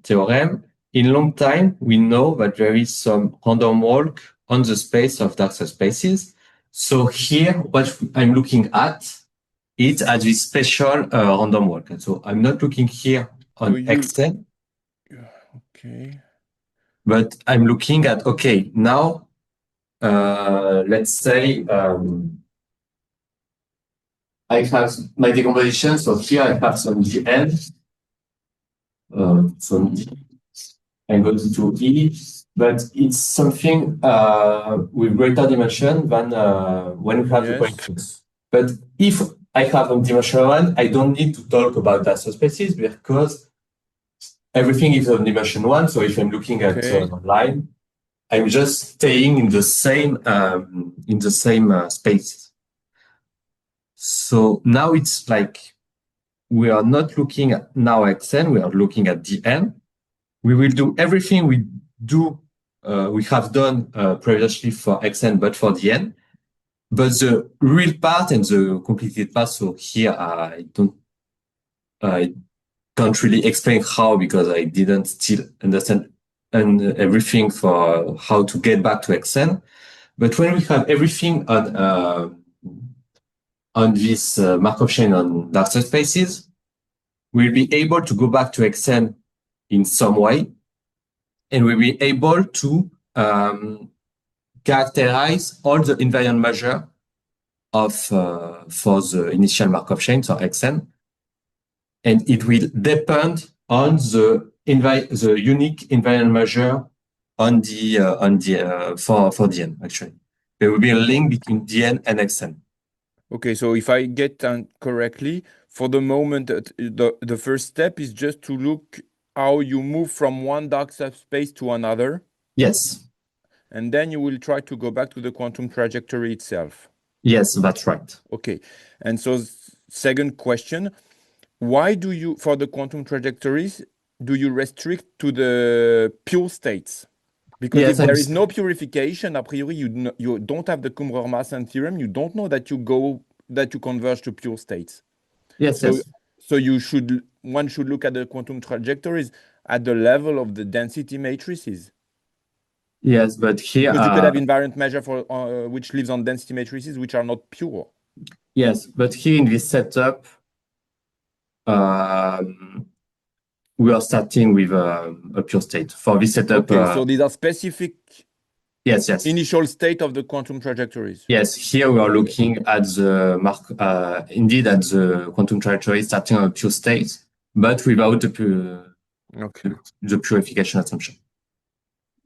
theorem, in long time, we know that there is some random walk on the space of dark subspaces. So here, what I'm looking at is at this special random walk. And so I'm not looking here on Xn, Okay. but I'm looking at, okay, now, let's say, I have my decomposition. So here I have some Gn, some D, and go to E, but it's something with greater dimension than when we have the point fix. But if I have a dimension 1, I don't need to talk about that subspaces because everything is on dimension 1. So if I'm looking at a line, I'm just staying in the same space. So now it's like we are not looking at now Xn, we are looking at Dn. We will do everything we have done previously for Xn, but for Dn. But the real part and the completed part, so here I can't really explain how because I didn't still understand everything for how to get back to Xn. But when we have everything on this Markov chain on dark subspaces, we'll be able to go back to Xn in some way, and we'll be able to characterize all the invariant measure of for the initial Markov chain, so Xn, and it will depend on the unique invariant measure on the for Dn actually. There will be a link between Dn and Xn. Okay, so if I get correctly, for the moment, the first step is just to look how you move from one dark subspace to another. Yes. And then you will try to go back to the quantum trajectory itself. Yes, that's right. Okay. And so second question, why do you, for the quantum trajectories, do you restrict to the pure states? Because if there is no purification, a priori, you don't have the Kummerer-Masson theorem, you don't know that you converge to pure states. Yes, So one should look at the quantum trajectories at the level of the density matrices. Yes, but here because you could have invariant measure for which lives on density matrices which are not pure. Yes, but here in this setup, we are starting with a pure state. For this setup, okay, so these are specific yes, initial state of the quantum trajectories. Yes, here we are looking at the indeed at the quantum trajectory starting on a pure state, but without the purification assumption.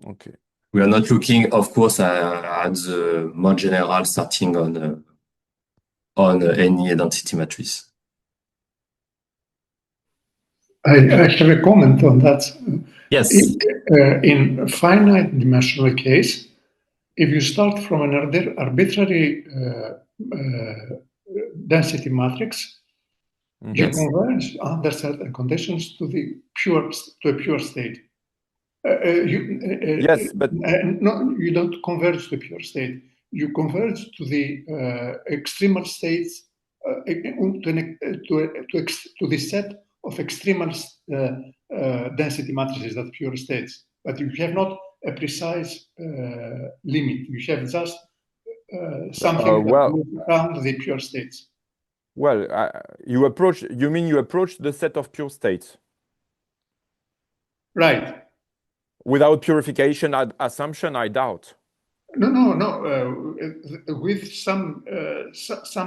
Okay. We are not looking, of course, at the more general starting on any identity matrix. I have a comment on that. Yes. In finite dimensional case, if you start from an arbitrary density matrix, you converge under certain conditions to a pure state. Yes, but no, you don't converge to a pure state. You converge to the extremal states, to the set of extremal density matrices, that pure states. But you have not a precise limit. You have just something that goes around the pure states. Well, you mean you approach the set of pure states? Right. Without purification assumption, I doubt. No. With some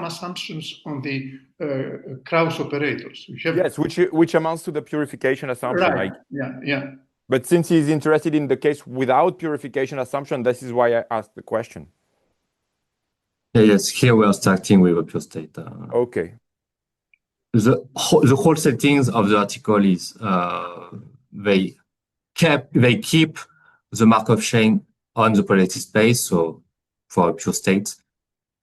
assumptions on the Krauss operators. Yes, which amounts to the purification assumption. Right. Yeah. But since he's interested in the case without purification assumption, this is why I asked the question. Yes, here we are starting with a pure state. Okay. The whole settings of the article is they keep the Markov chain on the projective space, so for a pure state,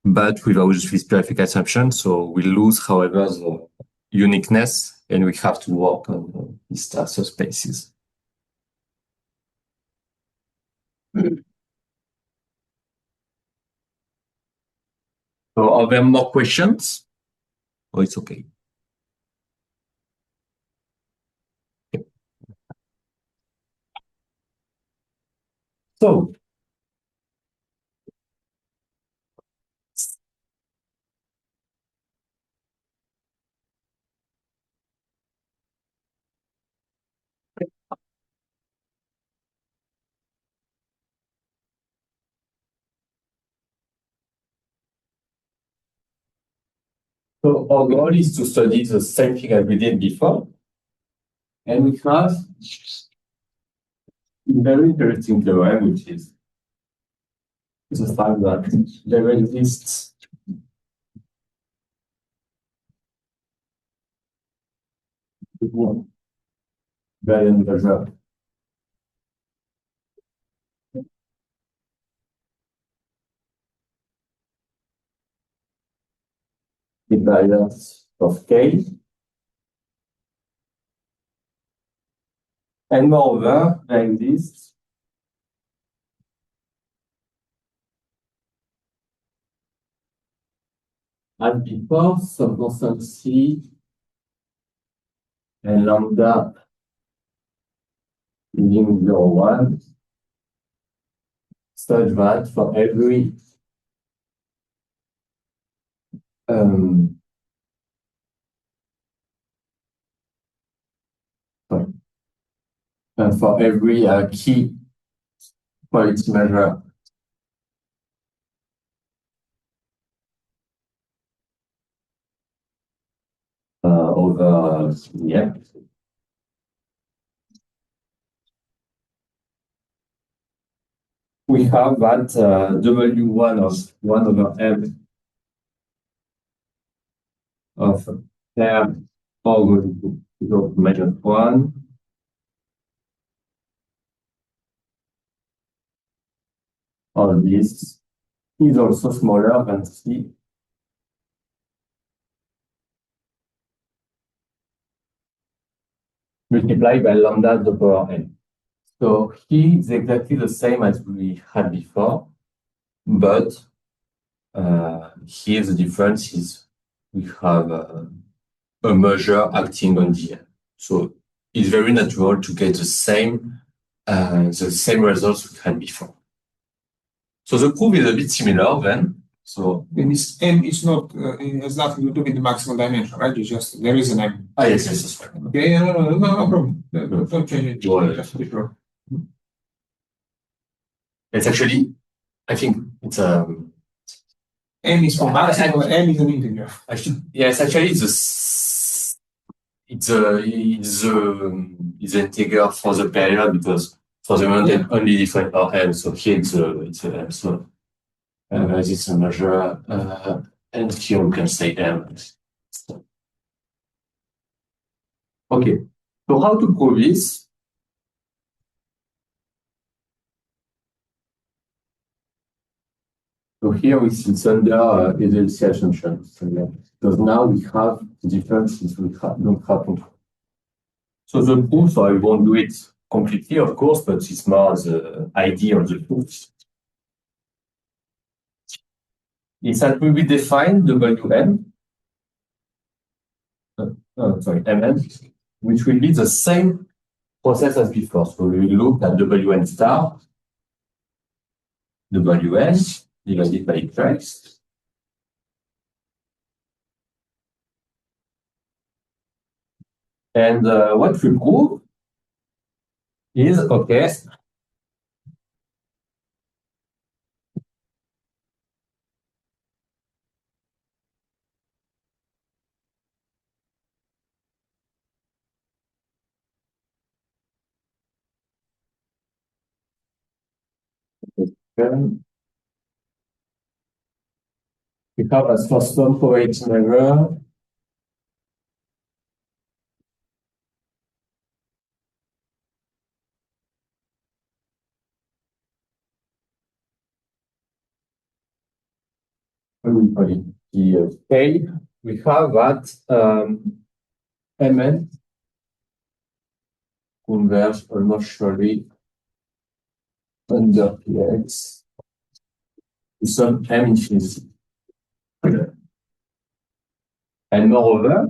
but without this purification assumption. So we lose, however, the uniqueness, and we have to work on these subspaces. So are there more questions? Oh, it's okay. So our goal is to study the same thing as we did before. And we have a very interesting theorem, which is the fact that there exists variant measure invariance of K. And moreover, there exists as before some constant C and lambda being 0, 1, such that for every key quality measure over we have that W1 of 1 over M of R going to minus 1 of this is also smaller than C multiplied by lambda to the power n. So here is exactly the same as we had before, but here the difference is we have a measure acting on the n. So it's very natural to get the same results we had before. So the proof is a bit similar then. So and this M is not it has nothing to do with the maximum dimension, right? It's just there is an M. Yes, that's right. Okay, no problem. Don't change it. Just be sure. It's actually, I think it's M is for maximum, M is an integer. Yes, actually it's integer for the period because for the moment it only defines our M. So here it's a M. So this is a measure, and here we can say M. Okay. So how to prove this? So here we see it's under agency assumption. Because now we have the differences we don't have control. So the proof, I won't do it completely, of course, but it's more the idea of the proof. Is that we will define Wn, Mn, which will be the same process as before. So we will look at Wn star, Wn divided by X. And what we prove is, okay, we have as first term probability measure the K. We have that Mn converge almost surely under Px to some M infinity. And moreover,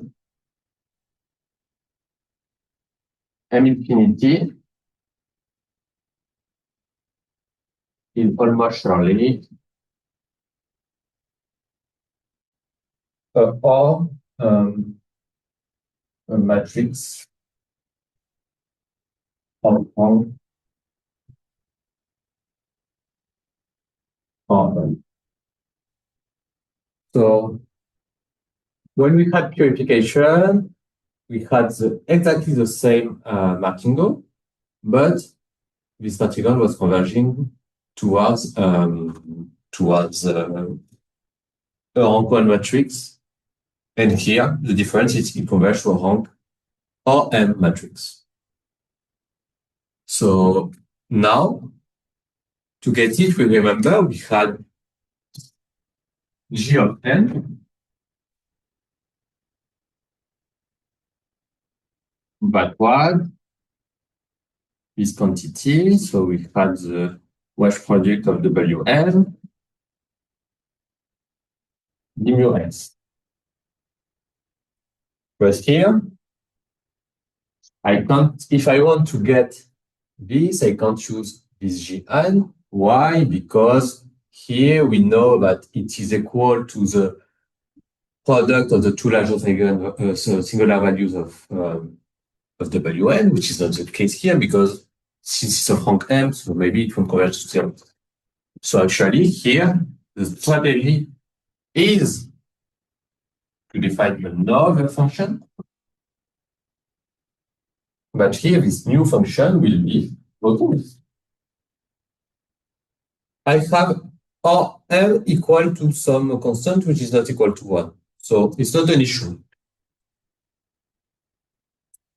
M infinity is almost surely or a matrix of rank R. So when we had purification, we had exactly the same martingale, but this martingale was converging towards a rank 1 matrix. And here, the difference is it converges to a rank RM matrix. So now, to get it, we remember we had G of n that was this quantity. So we had the wash product of Wn d mu s. But here, I can't, if I want to get this, I can't use this Gn. Why? Because here we know that it is equal to the product of the two larger singular values of Wn, which is not the case here because since it's a rank M, so maybe it won't converge to 0. So actually here, the strategy is to define another function. But here, this new function will be routines. I have Rm equal to some constant which is not equal to 1. So it's not an issue.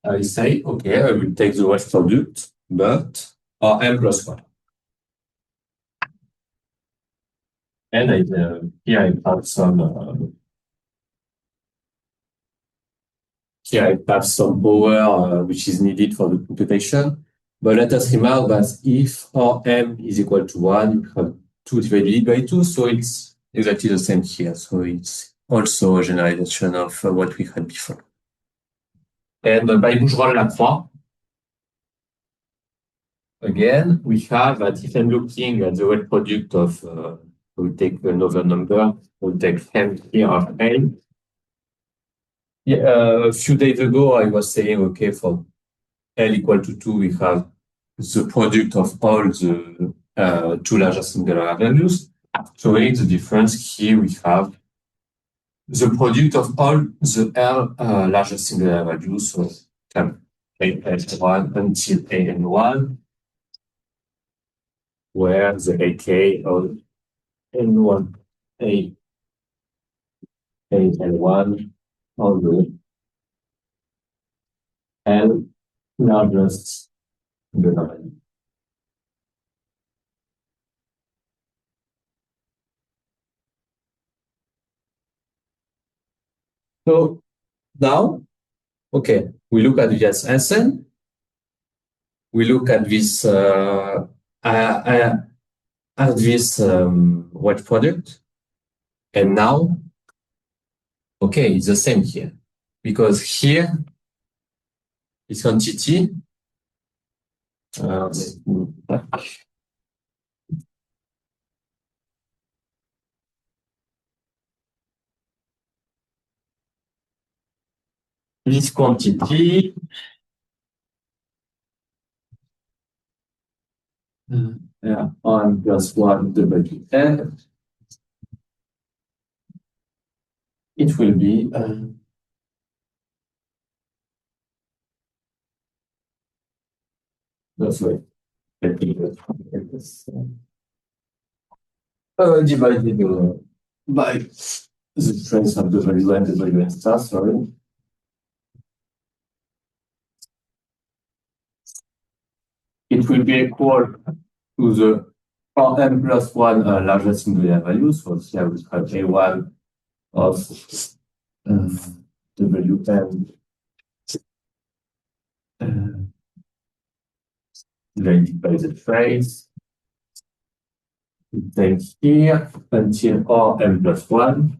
I say, okay, I will take the wash product, but Rm plus 1. And here I have some here I have some power which is needed for the computation. But let us remark that if Rm is equal to 1, you have 2 divided by 2, so it's exactly the same here. So it's also a generalization of what we had before. And by Bougeron-Lacroix, again, we have that if I'm looking at the wet product of, we'll take another number, we'll take M here of N. Yeah, a few days ago, I was saying, okay, for L equal to 2, we have the product of all the two larger singular values. So the difference here, we have the product of all the L larger singular values, so from AN1 until AN1, where the AK of N1, AN1, all the L largest singular value. So now, okay, we look at this Hansen. We look at this wet product, and now, okay, it's the same here because here this quantity. This quantity on plus 1 Wn, it will be that's right. Divided by the difference of Wn and Wn star, sorry. It will be equal to the Rm plus 1 largest singular value. So here we have A1 of Wn divided by the trace. We take here until Rm plus 1.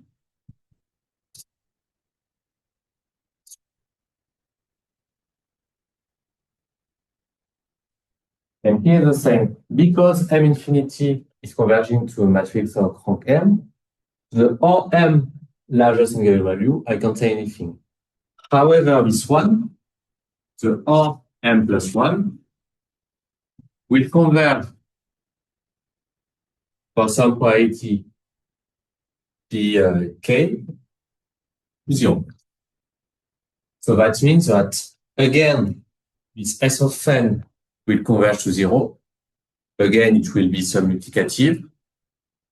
And here the same. Because M infinity is converging to a matrix of rank M, the Rm largest single value, I can't say anything. However, this one, the Rm plus 1, will converge for some probability k to 0. So that means that, again, this S of n will converge to 0. Again, it will be submultiplicative.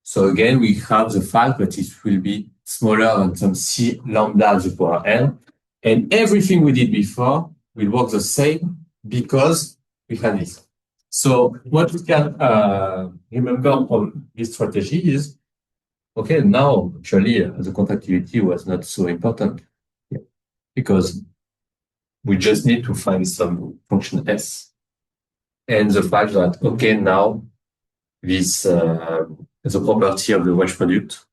So again, we have the fact that it will be smaller than some C lambda to the power n. And everything we did before will work the same because we had this. So what we can remember from this strategy is, okay, now actually the contractility was not so important because we just need to find some function S. And the fact that, okay, now this the property of the wedge product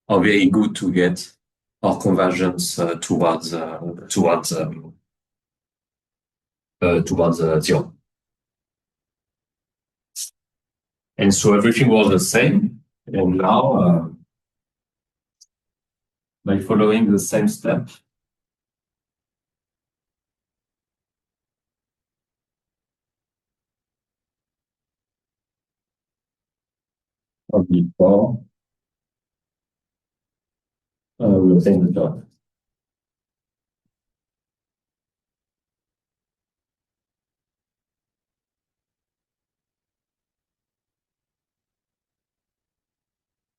are very good to get our convergence towards 0. And so everything was the same. And now, by following the same step, of before, we obtain the dot.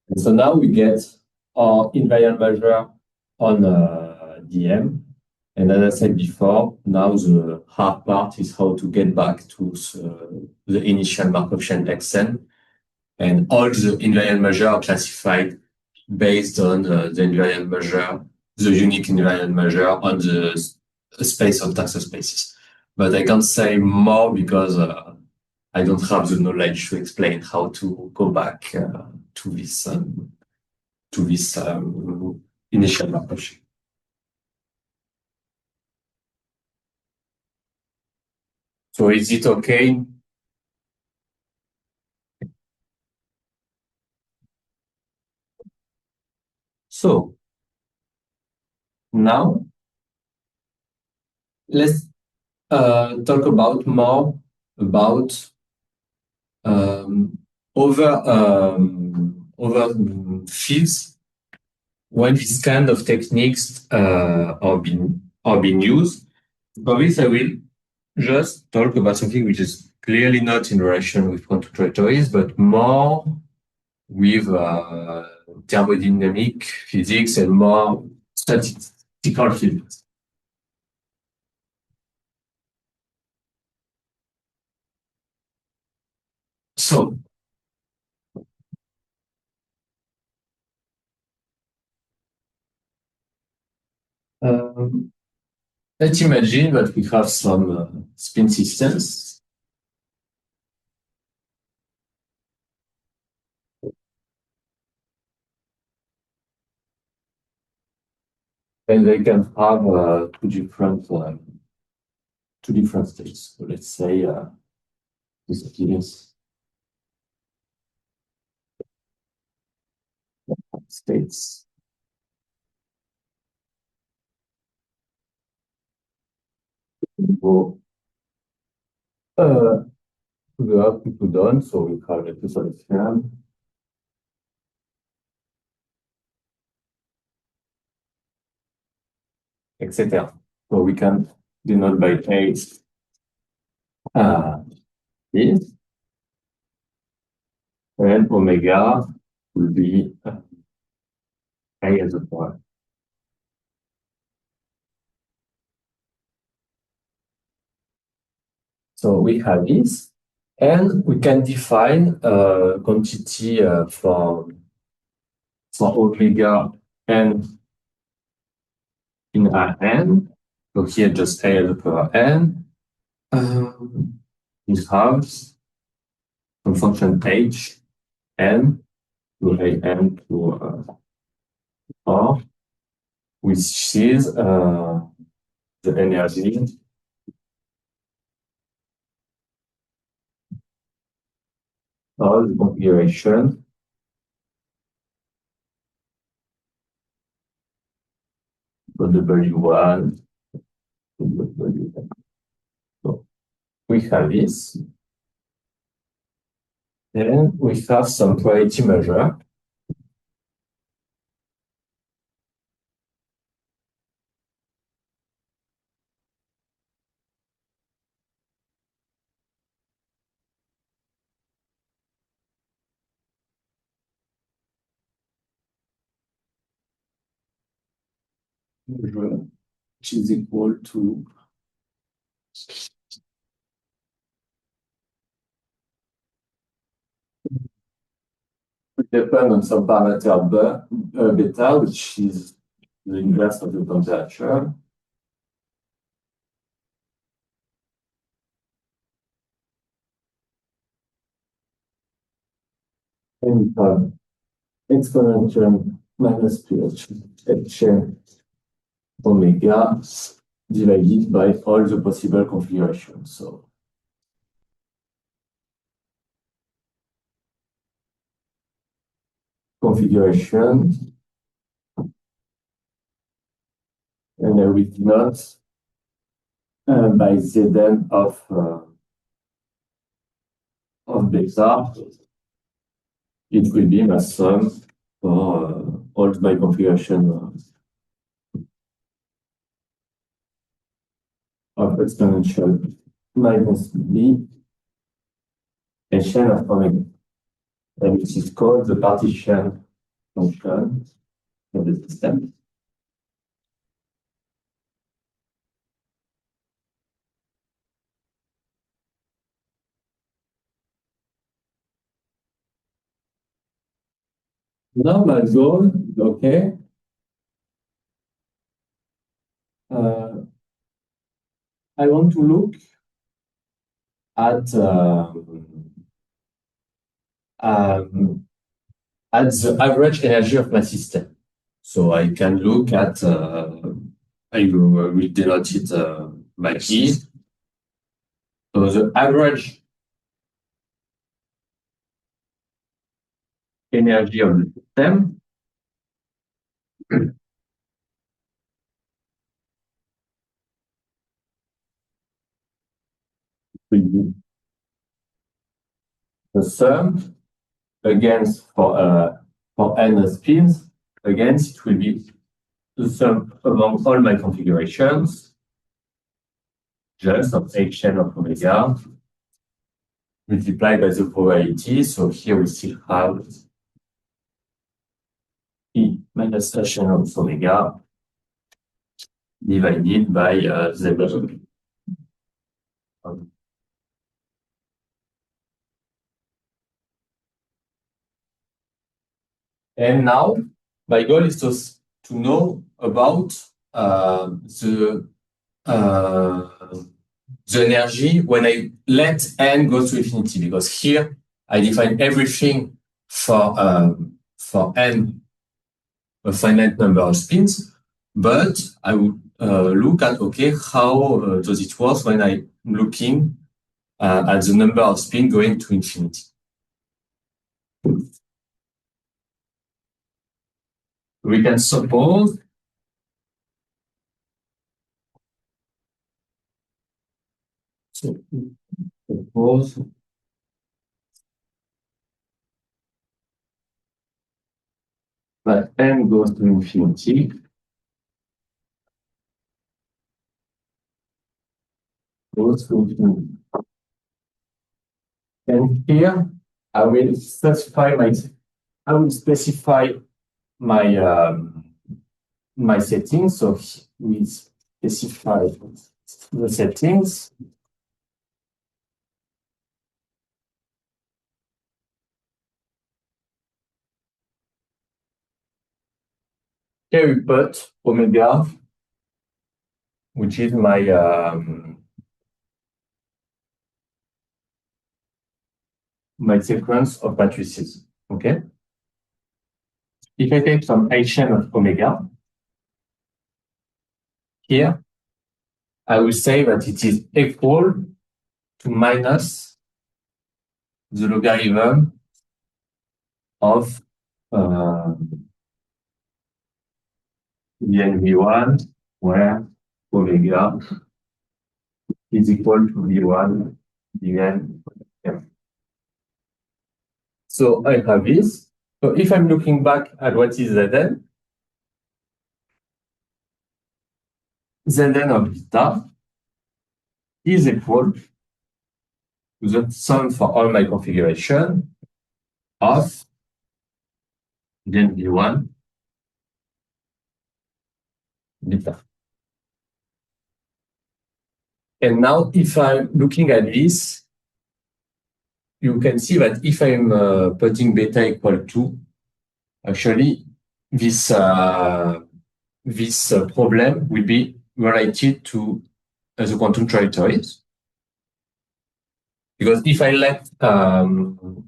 And so now we get our invariant measure on DM. And as I said before, now the hard part is how to get back to the initial Markov chain Xn. And all the invariant measures are classified based on the invariant measure, the unique invariant measure on the space of tensor spaces. But I can't say more because I don't have the knowledge to explain how to go back to this initial Markov chain. So is it okay? So now let's talk about more about other fields when these kind of techniques are being used. For this, I will just talk about something which is clearly not in relation with quantum trajectories, but more with thermodynamic physics and more statistical fields. So, let's imagine that we have some spin systems. And they can have two different states. So let's say this is states. Go to the up to down, so we call it the solution, etc. So we can denote by A this, and omega will be A as a point. So we have this, and we can define a quantity for omega n in Rn. So here just A to the power n. It has some function h n to a n to r, which is the energy all the configuration. For W1, W2. So we have this. Then we have some probability measure. Which is equal to depend on some parameter beta, which is the inverse of the temperature. And we have exponential minus pH omega divided by all the possible configurations. So configuration, and I will denote by Zn of beta. It will be my sum for all my configuration of exponential minus b Hn of omega, and which is called the partition function of the system. Now my goal, okay. I want to look at the average energy of my system. So I can look at, I will denote it by E. So the average energy of the system will be the sum against for n spins. Against it will be the sum among all my configurations, just of Hn of omega multiplied by the probability. So here we still have E minus Hn of omega divided by Z. And now my goal is to know about the energy when I let n go to infinity, because here I define everything for n, a finite number of spins, but I would look at, okay, how does it work when I'm looking at the number of spins going to infinity. We can suppose that n goes to infinity. Goes to infinity. And here I will specify my settings. So we specify the settings. Here we put omega, which is my sequence of matrices. Okay. If I take some Hn of omega, here I will say that it is equal to minus the logarithm of v1, where omega is equal to v1 dn. So I have this. So if I'm looking back at what is Zn, Zn of beta is equal to the sum for all my configuration of then v1 beta. And now if I'm looking at this, you can see that if I'm putting beta equal to, actually this problem will be related to the quantum trajectories. Because if I let,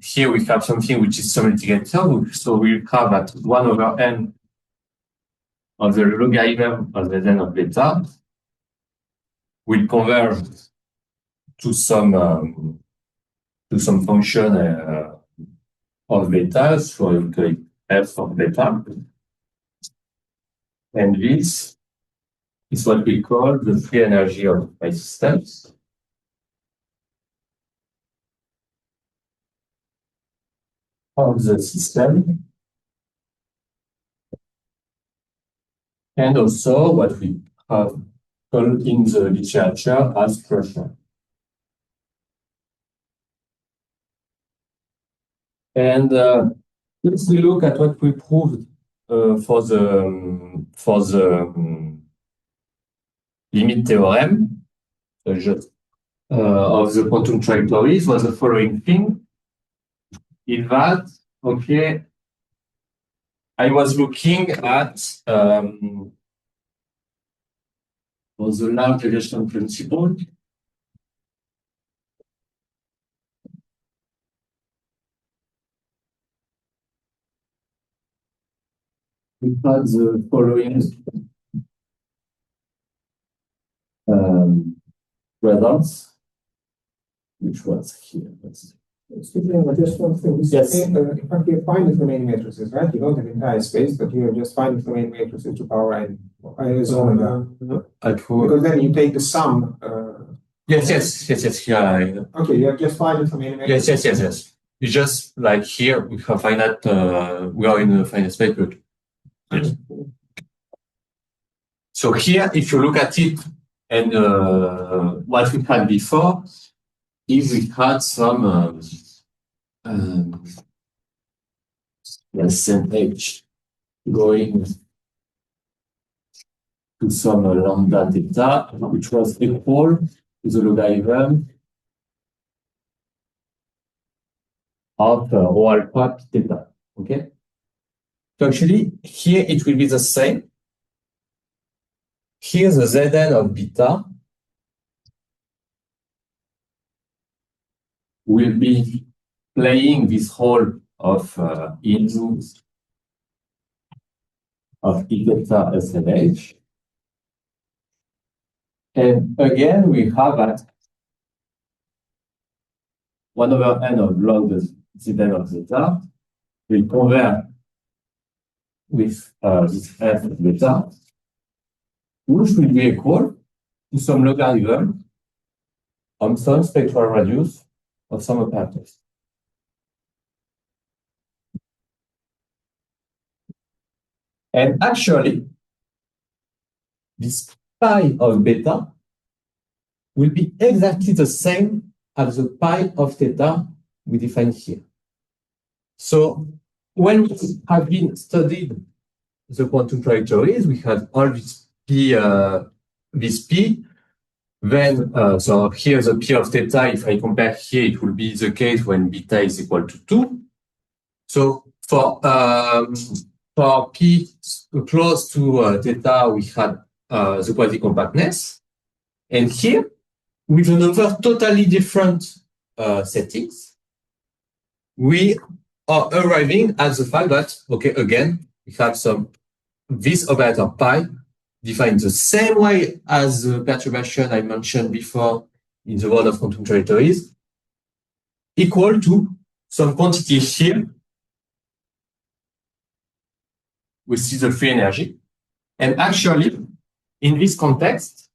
here we have something which is some integrator, so we have that 1 over n of the logarithm of the n of beta will converge to some function of beta, so you take f of beta. And this is what we call the free energy of my systems. Of the system, and also what we have called in the literature as pressure. And let's look at what we proved for the limit theorem of the quantum trajectories was the following thing. In that, okay, I was looking at for the large deviation principle. We had the following results, which was here. Excuse me, just one thing. Yes. In fact, you're finding the main matrices, right? You don't have entire space, but you're just finding the main matrices to power n. Because then you take the sum. Yes. Yeah. Okay, you're just finding the main matrices. Yes. It's just like here we have finite. We are in a finite space, but yes. So here, if you look at it, and what we had before, if we had some h going to some lambda theta, which was equal to the logarithm of rho alpha theta. Okay. So actually, here it will be the same. Here's the Zn of beta will be playing this role of into of E theta SNH. And again, we have at 1 over n of log the Zn of zeta will convert with this f of beta, which will be equal to some logarithm on some spectral radius of some operators. And actually, this pi of beta will be exactly the same as the pi of theta we define here. So when we have been studied the quantum trajectories, we had all this p, then so here's the p of theta. If I compare here, it will be the case when beta is equal to 2. So for p close to theta, we had the quasi-compactness. And here, with another totally different settings, we are arriving at the fact that, okay, again, we have this operator pi defined the same way as the perturbation I mentioned before in the world of quantum trajectories. equal to some quantity here, we see the free energy. And actually, in this context,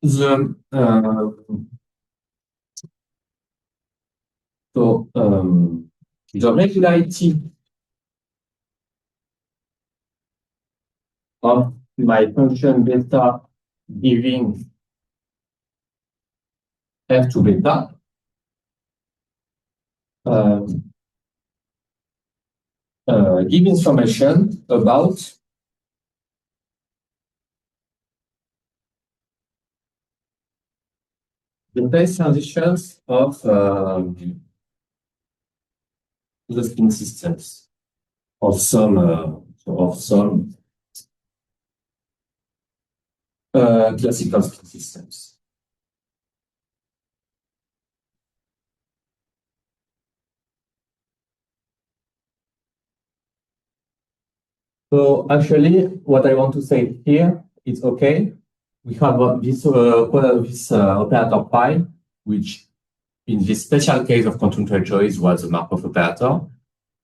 the regularity of my function beta giving f to beta give information about the phase transitions of the spin systems of some classical spin systems. So actually, what I want to say here is okay. We have this operator pi, which in this special case of quantum trajectories was a Markov operator.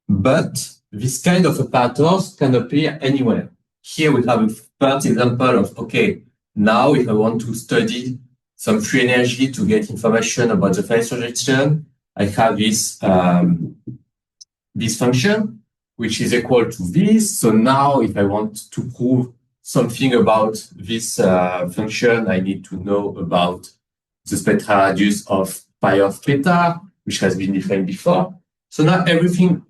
But this kind of operators can appear anywhere. Here we have a first example of, okay, now if I want to study some free energy to get information about the phase projection, I have this function, which is equal to this. So now if I want to prove something about this function, I need to know about the spectral radius of pi of beta, which has been defined before. So now everything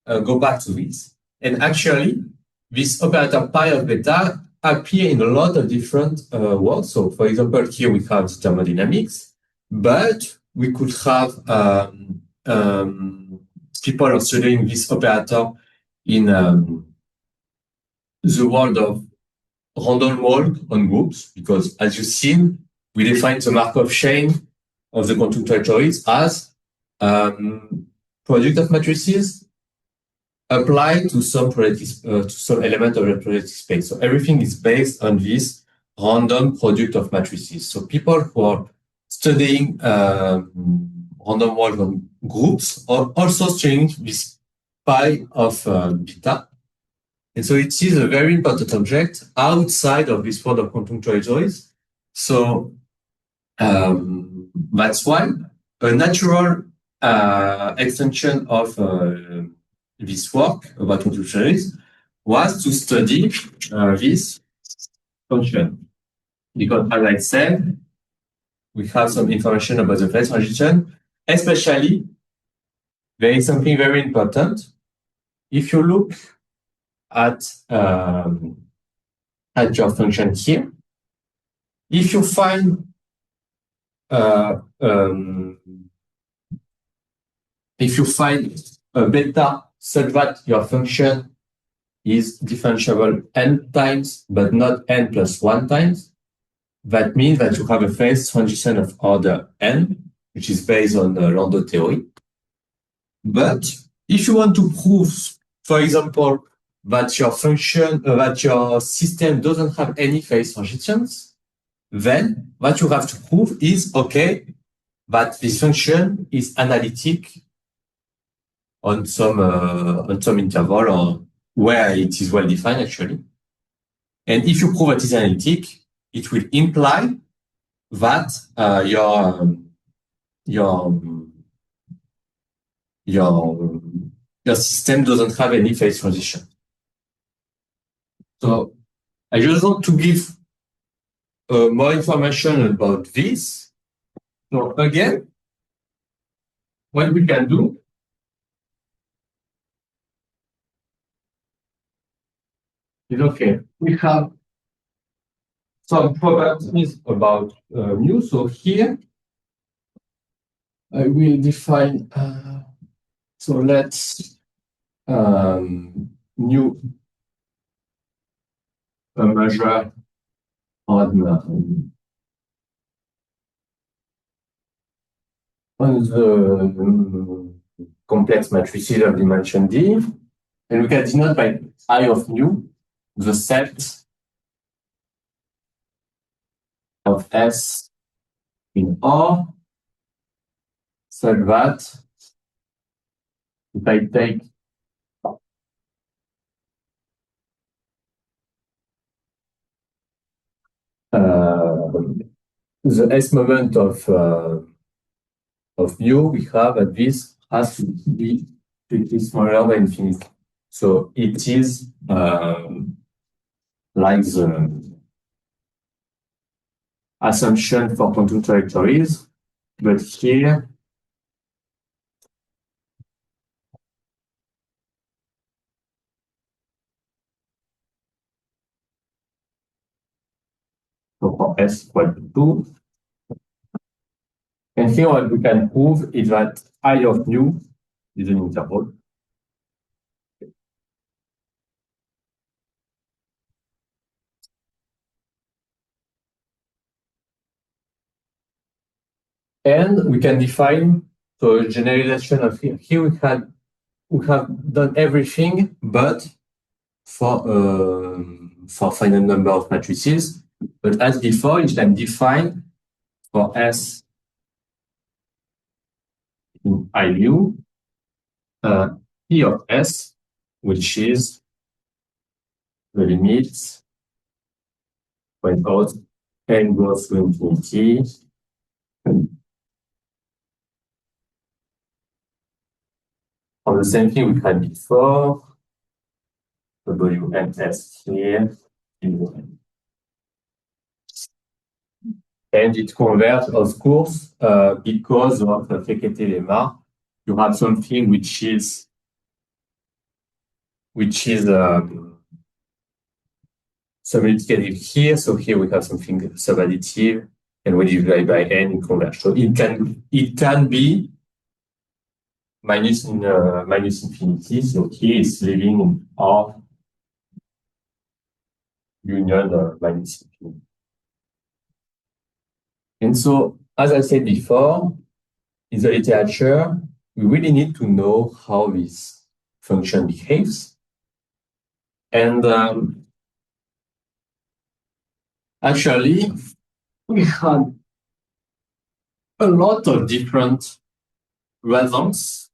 go back to this. And actually, this operator pi of beta appear in a lot of different words. So for example, here we have the thermodynamics, but we could have people are studying this operator in the world of random walk on groups, because as you've seen, we define the Markov chain of the quantum trajectories as product of matrices applied to some element of the projective space. So everything is based on this random product of matrices. So people who are studying random walk on groups are also studying this pi of beta. And so it is a very important object outside of this world of quantum trajectories. So that's why a natural extension of this work about quantum trajectories was to study this function. Because as I said, we have some information about the phase transition, especially there is something very important. If you look at your function here, if you find a beta such that your function is differentiable n times, but not n plus 1 times, that means that you have a phase transition of order n, which is based on the Landau theory. But if you want to prove, for example, that your function, that your system doesn't have any phase transitions, then what you have to prove is, okay, that this function is analytic on some interval or where it is well defined actually. And if you prove that it's analytic, it will imply that your system doesn't have any phase transition. So I just want to give more information about this. So again, what we can do is, okay, we have some properties about mu. So here I will define, so let's mu measure on the complex matrices of dimension d, and we can denote by I of mu the set of of S in R, such that if I take the S moment of mu, we have that this has to be strictly smaller than infinity. So it is like the assumption for quantum trajectories, but here so for S equal to 2. And here what we can prove is that I of mu is an interval. And we can define the generalization of here. Here we have done everything but for finite number of matrices. But as before, you can define for S in I mu P of S, which is the limit when out n goes to infinity. On the same thing we had before, WNS here, and it converts, of course, because of the Fekete lemma, you have something which is subadditive here. So here we have something subadditive, and when you divide by n, it converges. So it can be minus infinity. So here is living in R union minus infinity. And so, as I said before, in the literature, we really need to know how this function behaves. And actually, we had a lot of different reasons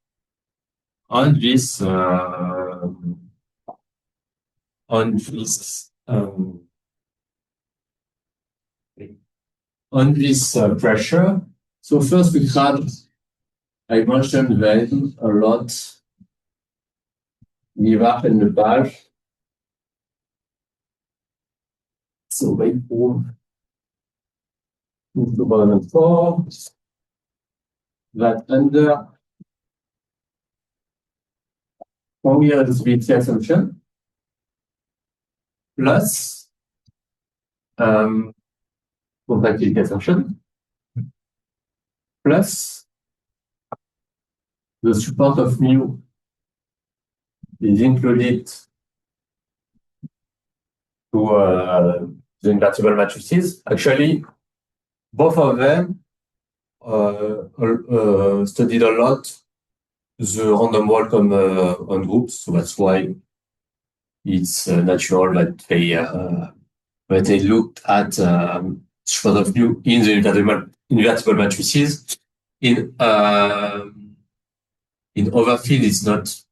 on this pressure. So first we had, I mentioned then a lot, Nivard and Lepage. So they prove in 2004 that under Fourier reducibility assumption plus contractility assumption plus the support of mu is included to the invertible matrices. Actually, both of them studied a lot the random walk on groups, so that's why it's natural that they looked at support of mu in the invertible matrices. In overfield, it's not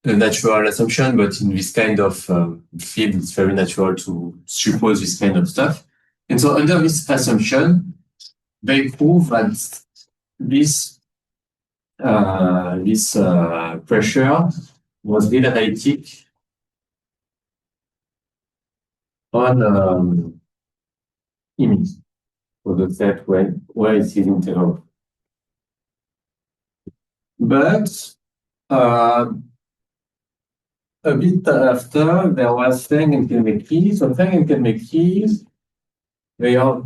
a natural assumption, but in this kind of field, it's very natural to suppose this kind of stuff. And so under this assumption, they prove that this pressure was analytic on image for the set where it is integral. But a bit after, there was Feng and Kelmekri. So Feng and Kelmekri, they are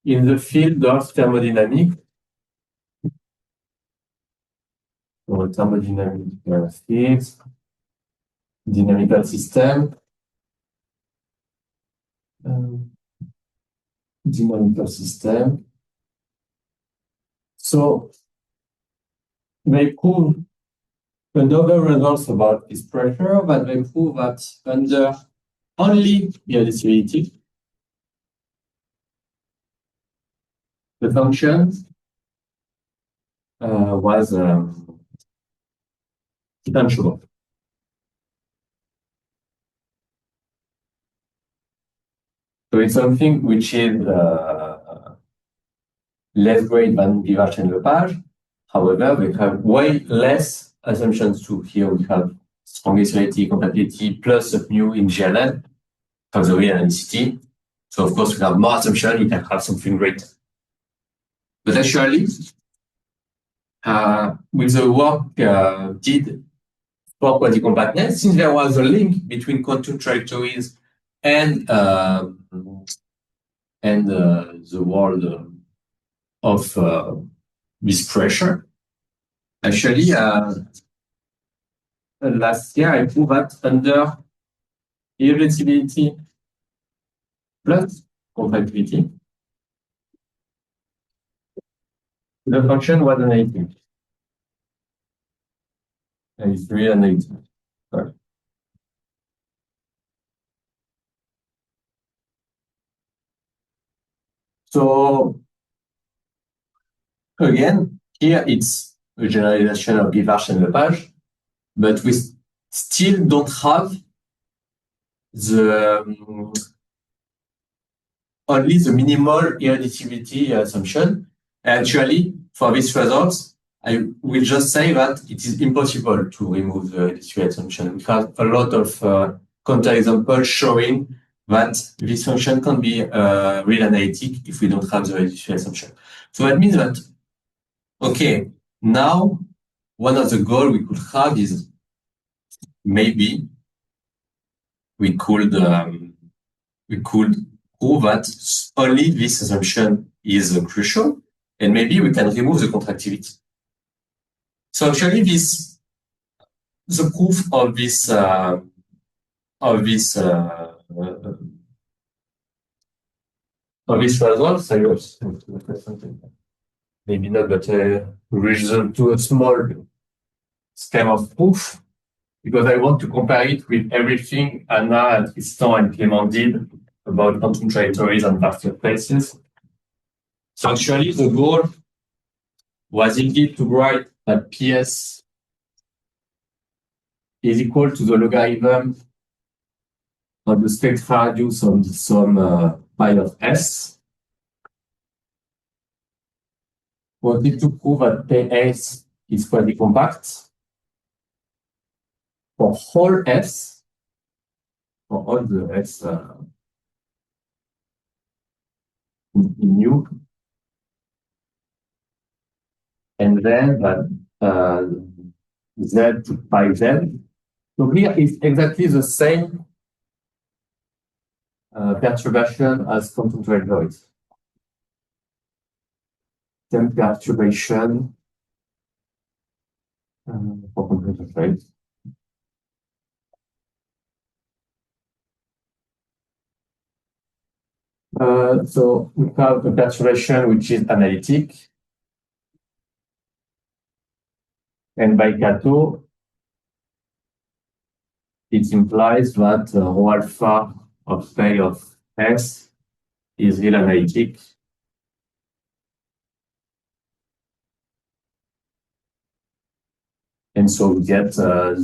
in the field of thermodynamics. So thermodynamic fields, dynamical system, dynamical system. So they prove another results about this pressure, but they prove that under only irreducibility, the function was differentiable. So it's something which is less great than Vivace and Lepage. However, we have way less assumptions too. Here we have strongest reality, compatibility, plus a mu in GLN for the real analyticity. So of course we have more assumption, we can have something great. But actually, with the work did for quasi-compactness, since there was a link between quantum trajectories and the world of this pressure. Actually, last year I proved that under irreducibility plus compatibility, the function was analytic. And it's really analytic. Sorry. So again, here it's a generalization of Vivace and Lepage, but we still don't have the only the minimal irreducibility assumption. Actually, for these results, I will just say that it is impossible to remove the irreducibility assumption. We have a lot of counterexamples showing that this function can be real analytic if we don't have the irreducibility assumption. So that means that, okay, now one of the goals we could have is maybe we could prove that only this assumption is crucial, and maybe we can remove the contractility. So actually, the proof of this result, maybe not, but reason to a small scheme of proof, because I want to compare it with everything Anna and Tristan and Clément did about quantum trajectories and partial places. So actually, the goal was indeed to write that PS is equal to the logarithm of the spectral radius of the sum pi of S. Wanted to prove that PS is quasi-compact for all S, for all the S in U, and then Z to pi Z. So here is exactly the same perturbation as quantum trajectories. Same perturbation for quantum trajectories. So we have a perturbation which is analytic, and by Cato, it implies that rho alpha of phi of S is real analytic. And so we get the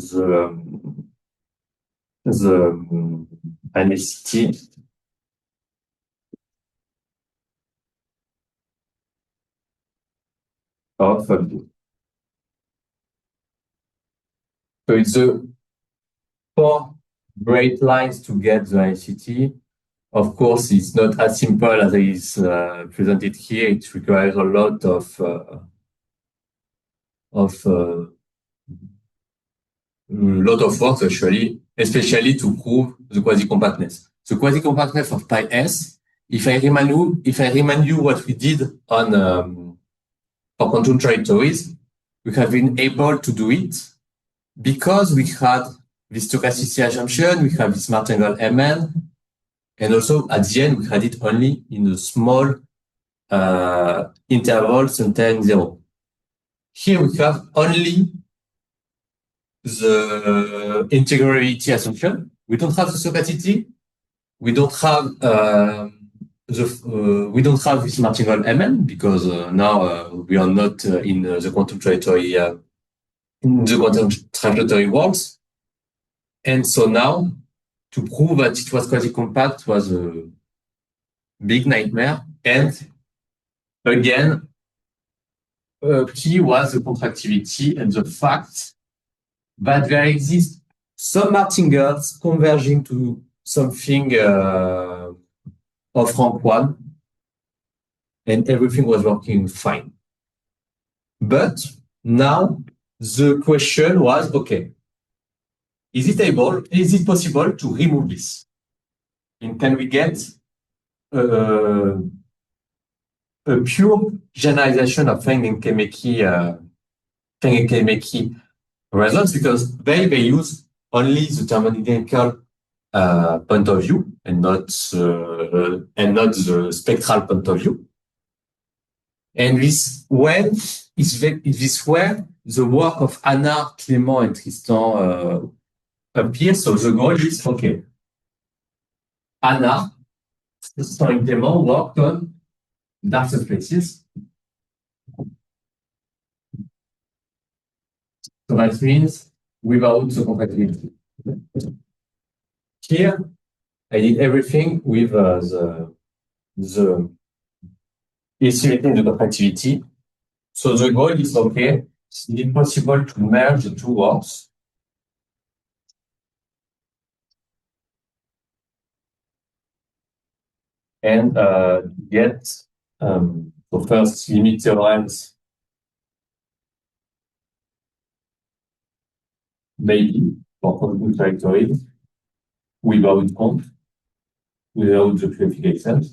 analyticity of so it's the 4 great lines to get the analyticity. Of course, it's not as simple as it is presented here. It requires a lot of work actually, especially to prove the quasi-compactness. The quasi-compactness of pi S. If I remind you what we did on for quantum trajectories, we have been able to do it because we had this stochasticity assumption, we have this martingale Mn, and also at the end we had it only in a small interval containing 0. Here we have only the integrality assumption. We don't have the stochasticity, we don't have we don't have this martingale MN because now we are not in the quantum trajectory in the quantum trajectory worlds, and so now to prove that it was quasi-compact was a big nightmare. And again, key was the contractivity and the fact that there exist some martingales converging to something of rank 1, and everything was working fine. But now the question was, okay, is it possible to remove this? And can we get a pure generalization of Feng-Nkemeki results, because they use only the thermodynamical point of view and not the spectral point of view. And this where the work of Arnaud, Clément, and Tristan appears. So the goal is, okay, Arnaud, Tristan, and Clément worked on dark subspaces. So that means without the compatibility. Here, I did everything with the estimating the compatibility. So the goal is, okay, is it possible to merge the two works? And get the first limit theorems, maybe for quantum trajectories without the purification.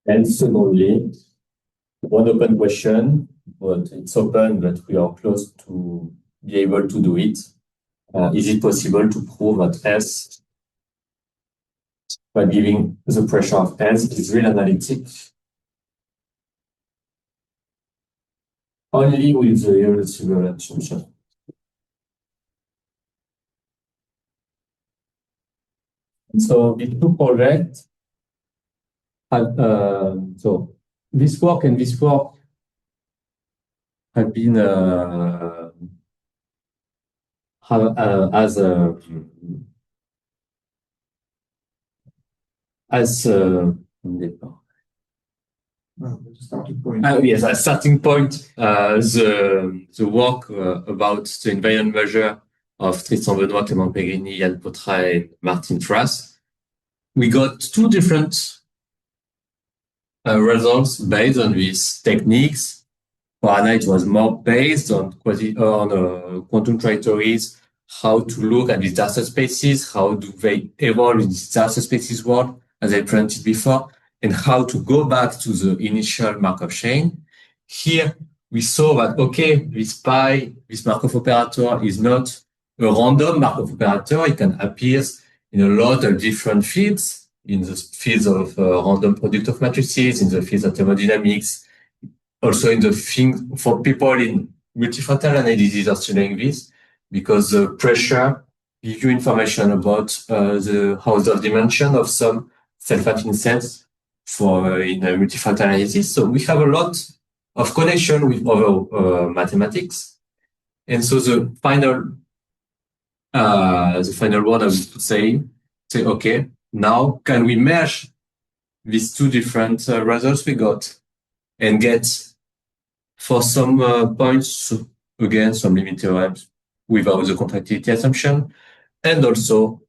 And secondly, one open question, but it's open, but we are close to be able to do it. Is it possible to prove that S, by giving the pressure of S, is real analytic only with the irreducible assumption? So the two projects have, so this work and this work have been starting point. Yes, as starting point, the work about the invariant measure of Tristan Benoit, Clément Pegrini, Yann Potra, and Martin Frass. We got two different results based on these techniques. For Arnaud, it was more based on quantum trajectories, how to look at these dark spaces, how do they evolve in this dark spaces world, as I presented before, and how to go back to the initial Markov chain. Here, we saw that, okay, this Markov operator is not a random Markov operator. It can appear in a lot of different fields, in the fields of random product of matrices, in the fields of thermodynamics, also in the thing for people in multifractal analysis are studying this, because the pressure gives you information about the Hausdorff dimension of some self-affine sets for in multifractal analysis. So we have a lot of connection with other mathematics. And so the final word I would say, okay, now can we merge these two different results we got and get for some points, again, some limit theorems without the contractility assumption, and also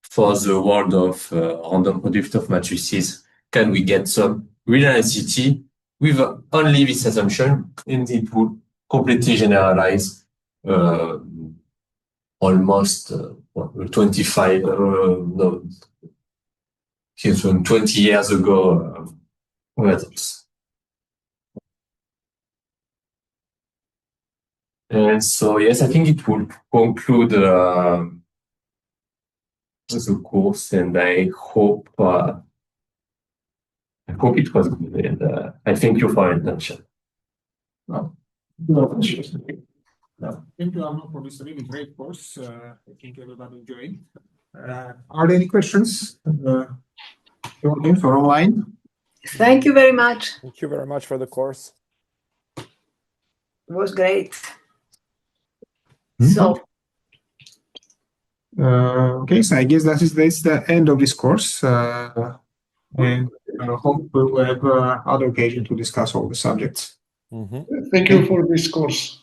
for the world of random product of matrices, can we get some real analyticity with only this assumption, and it would completely generalize almost 25, 20 years ago results. And so, yes, I think it will conclude the course, and I hope I hope it was good, and I thank you for your attention. No. Thank you, Arnaud, for this really great course. I think everybody enjoyed. Are there any questions audience or online? Thank you very much. Thank you very much for the course. It was great. Mm-hmm. So, okay, so I guess that's the end of this course. And I hope we will have other occasion to discuss all the subjects. Mhm. Thank you for this course.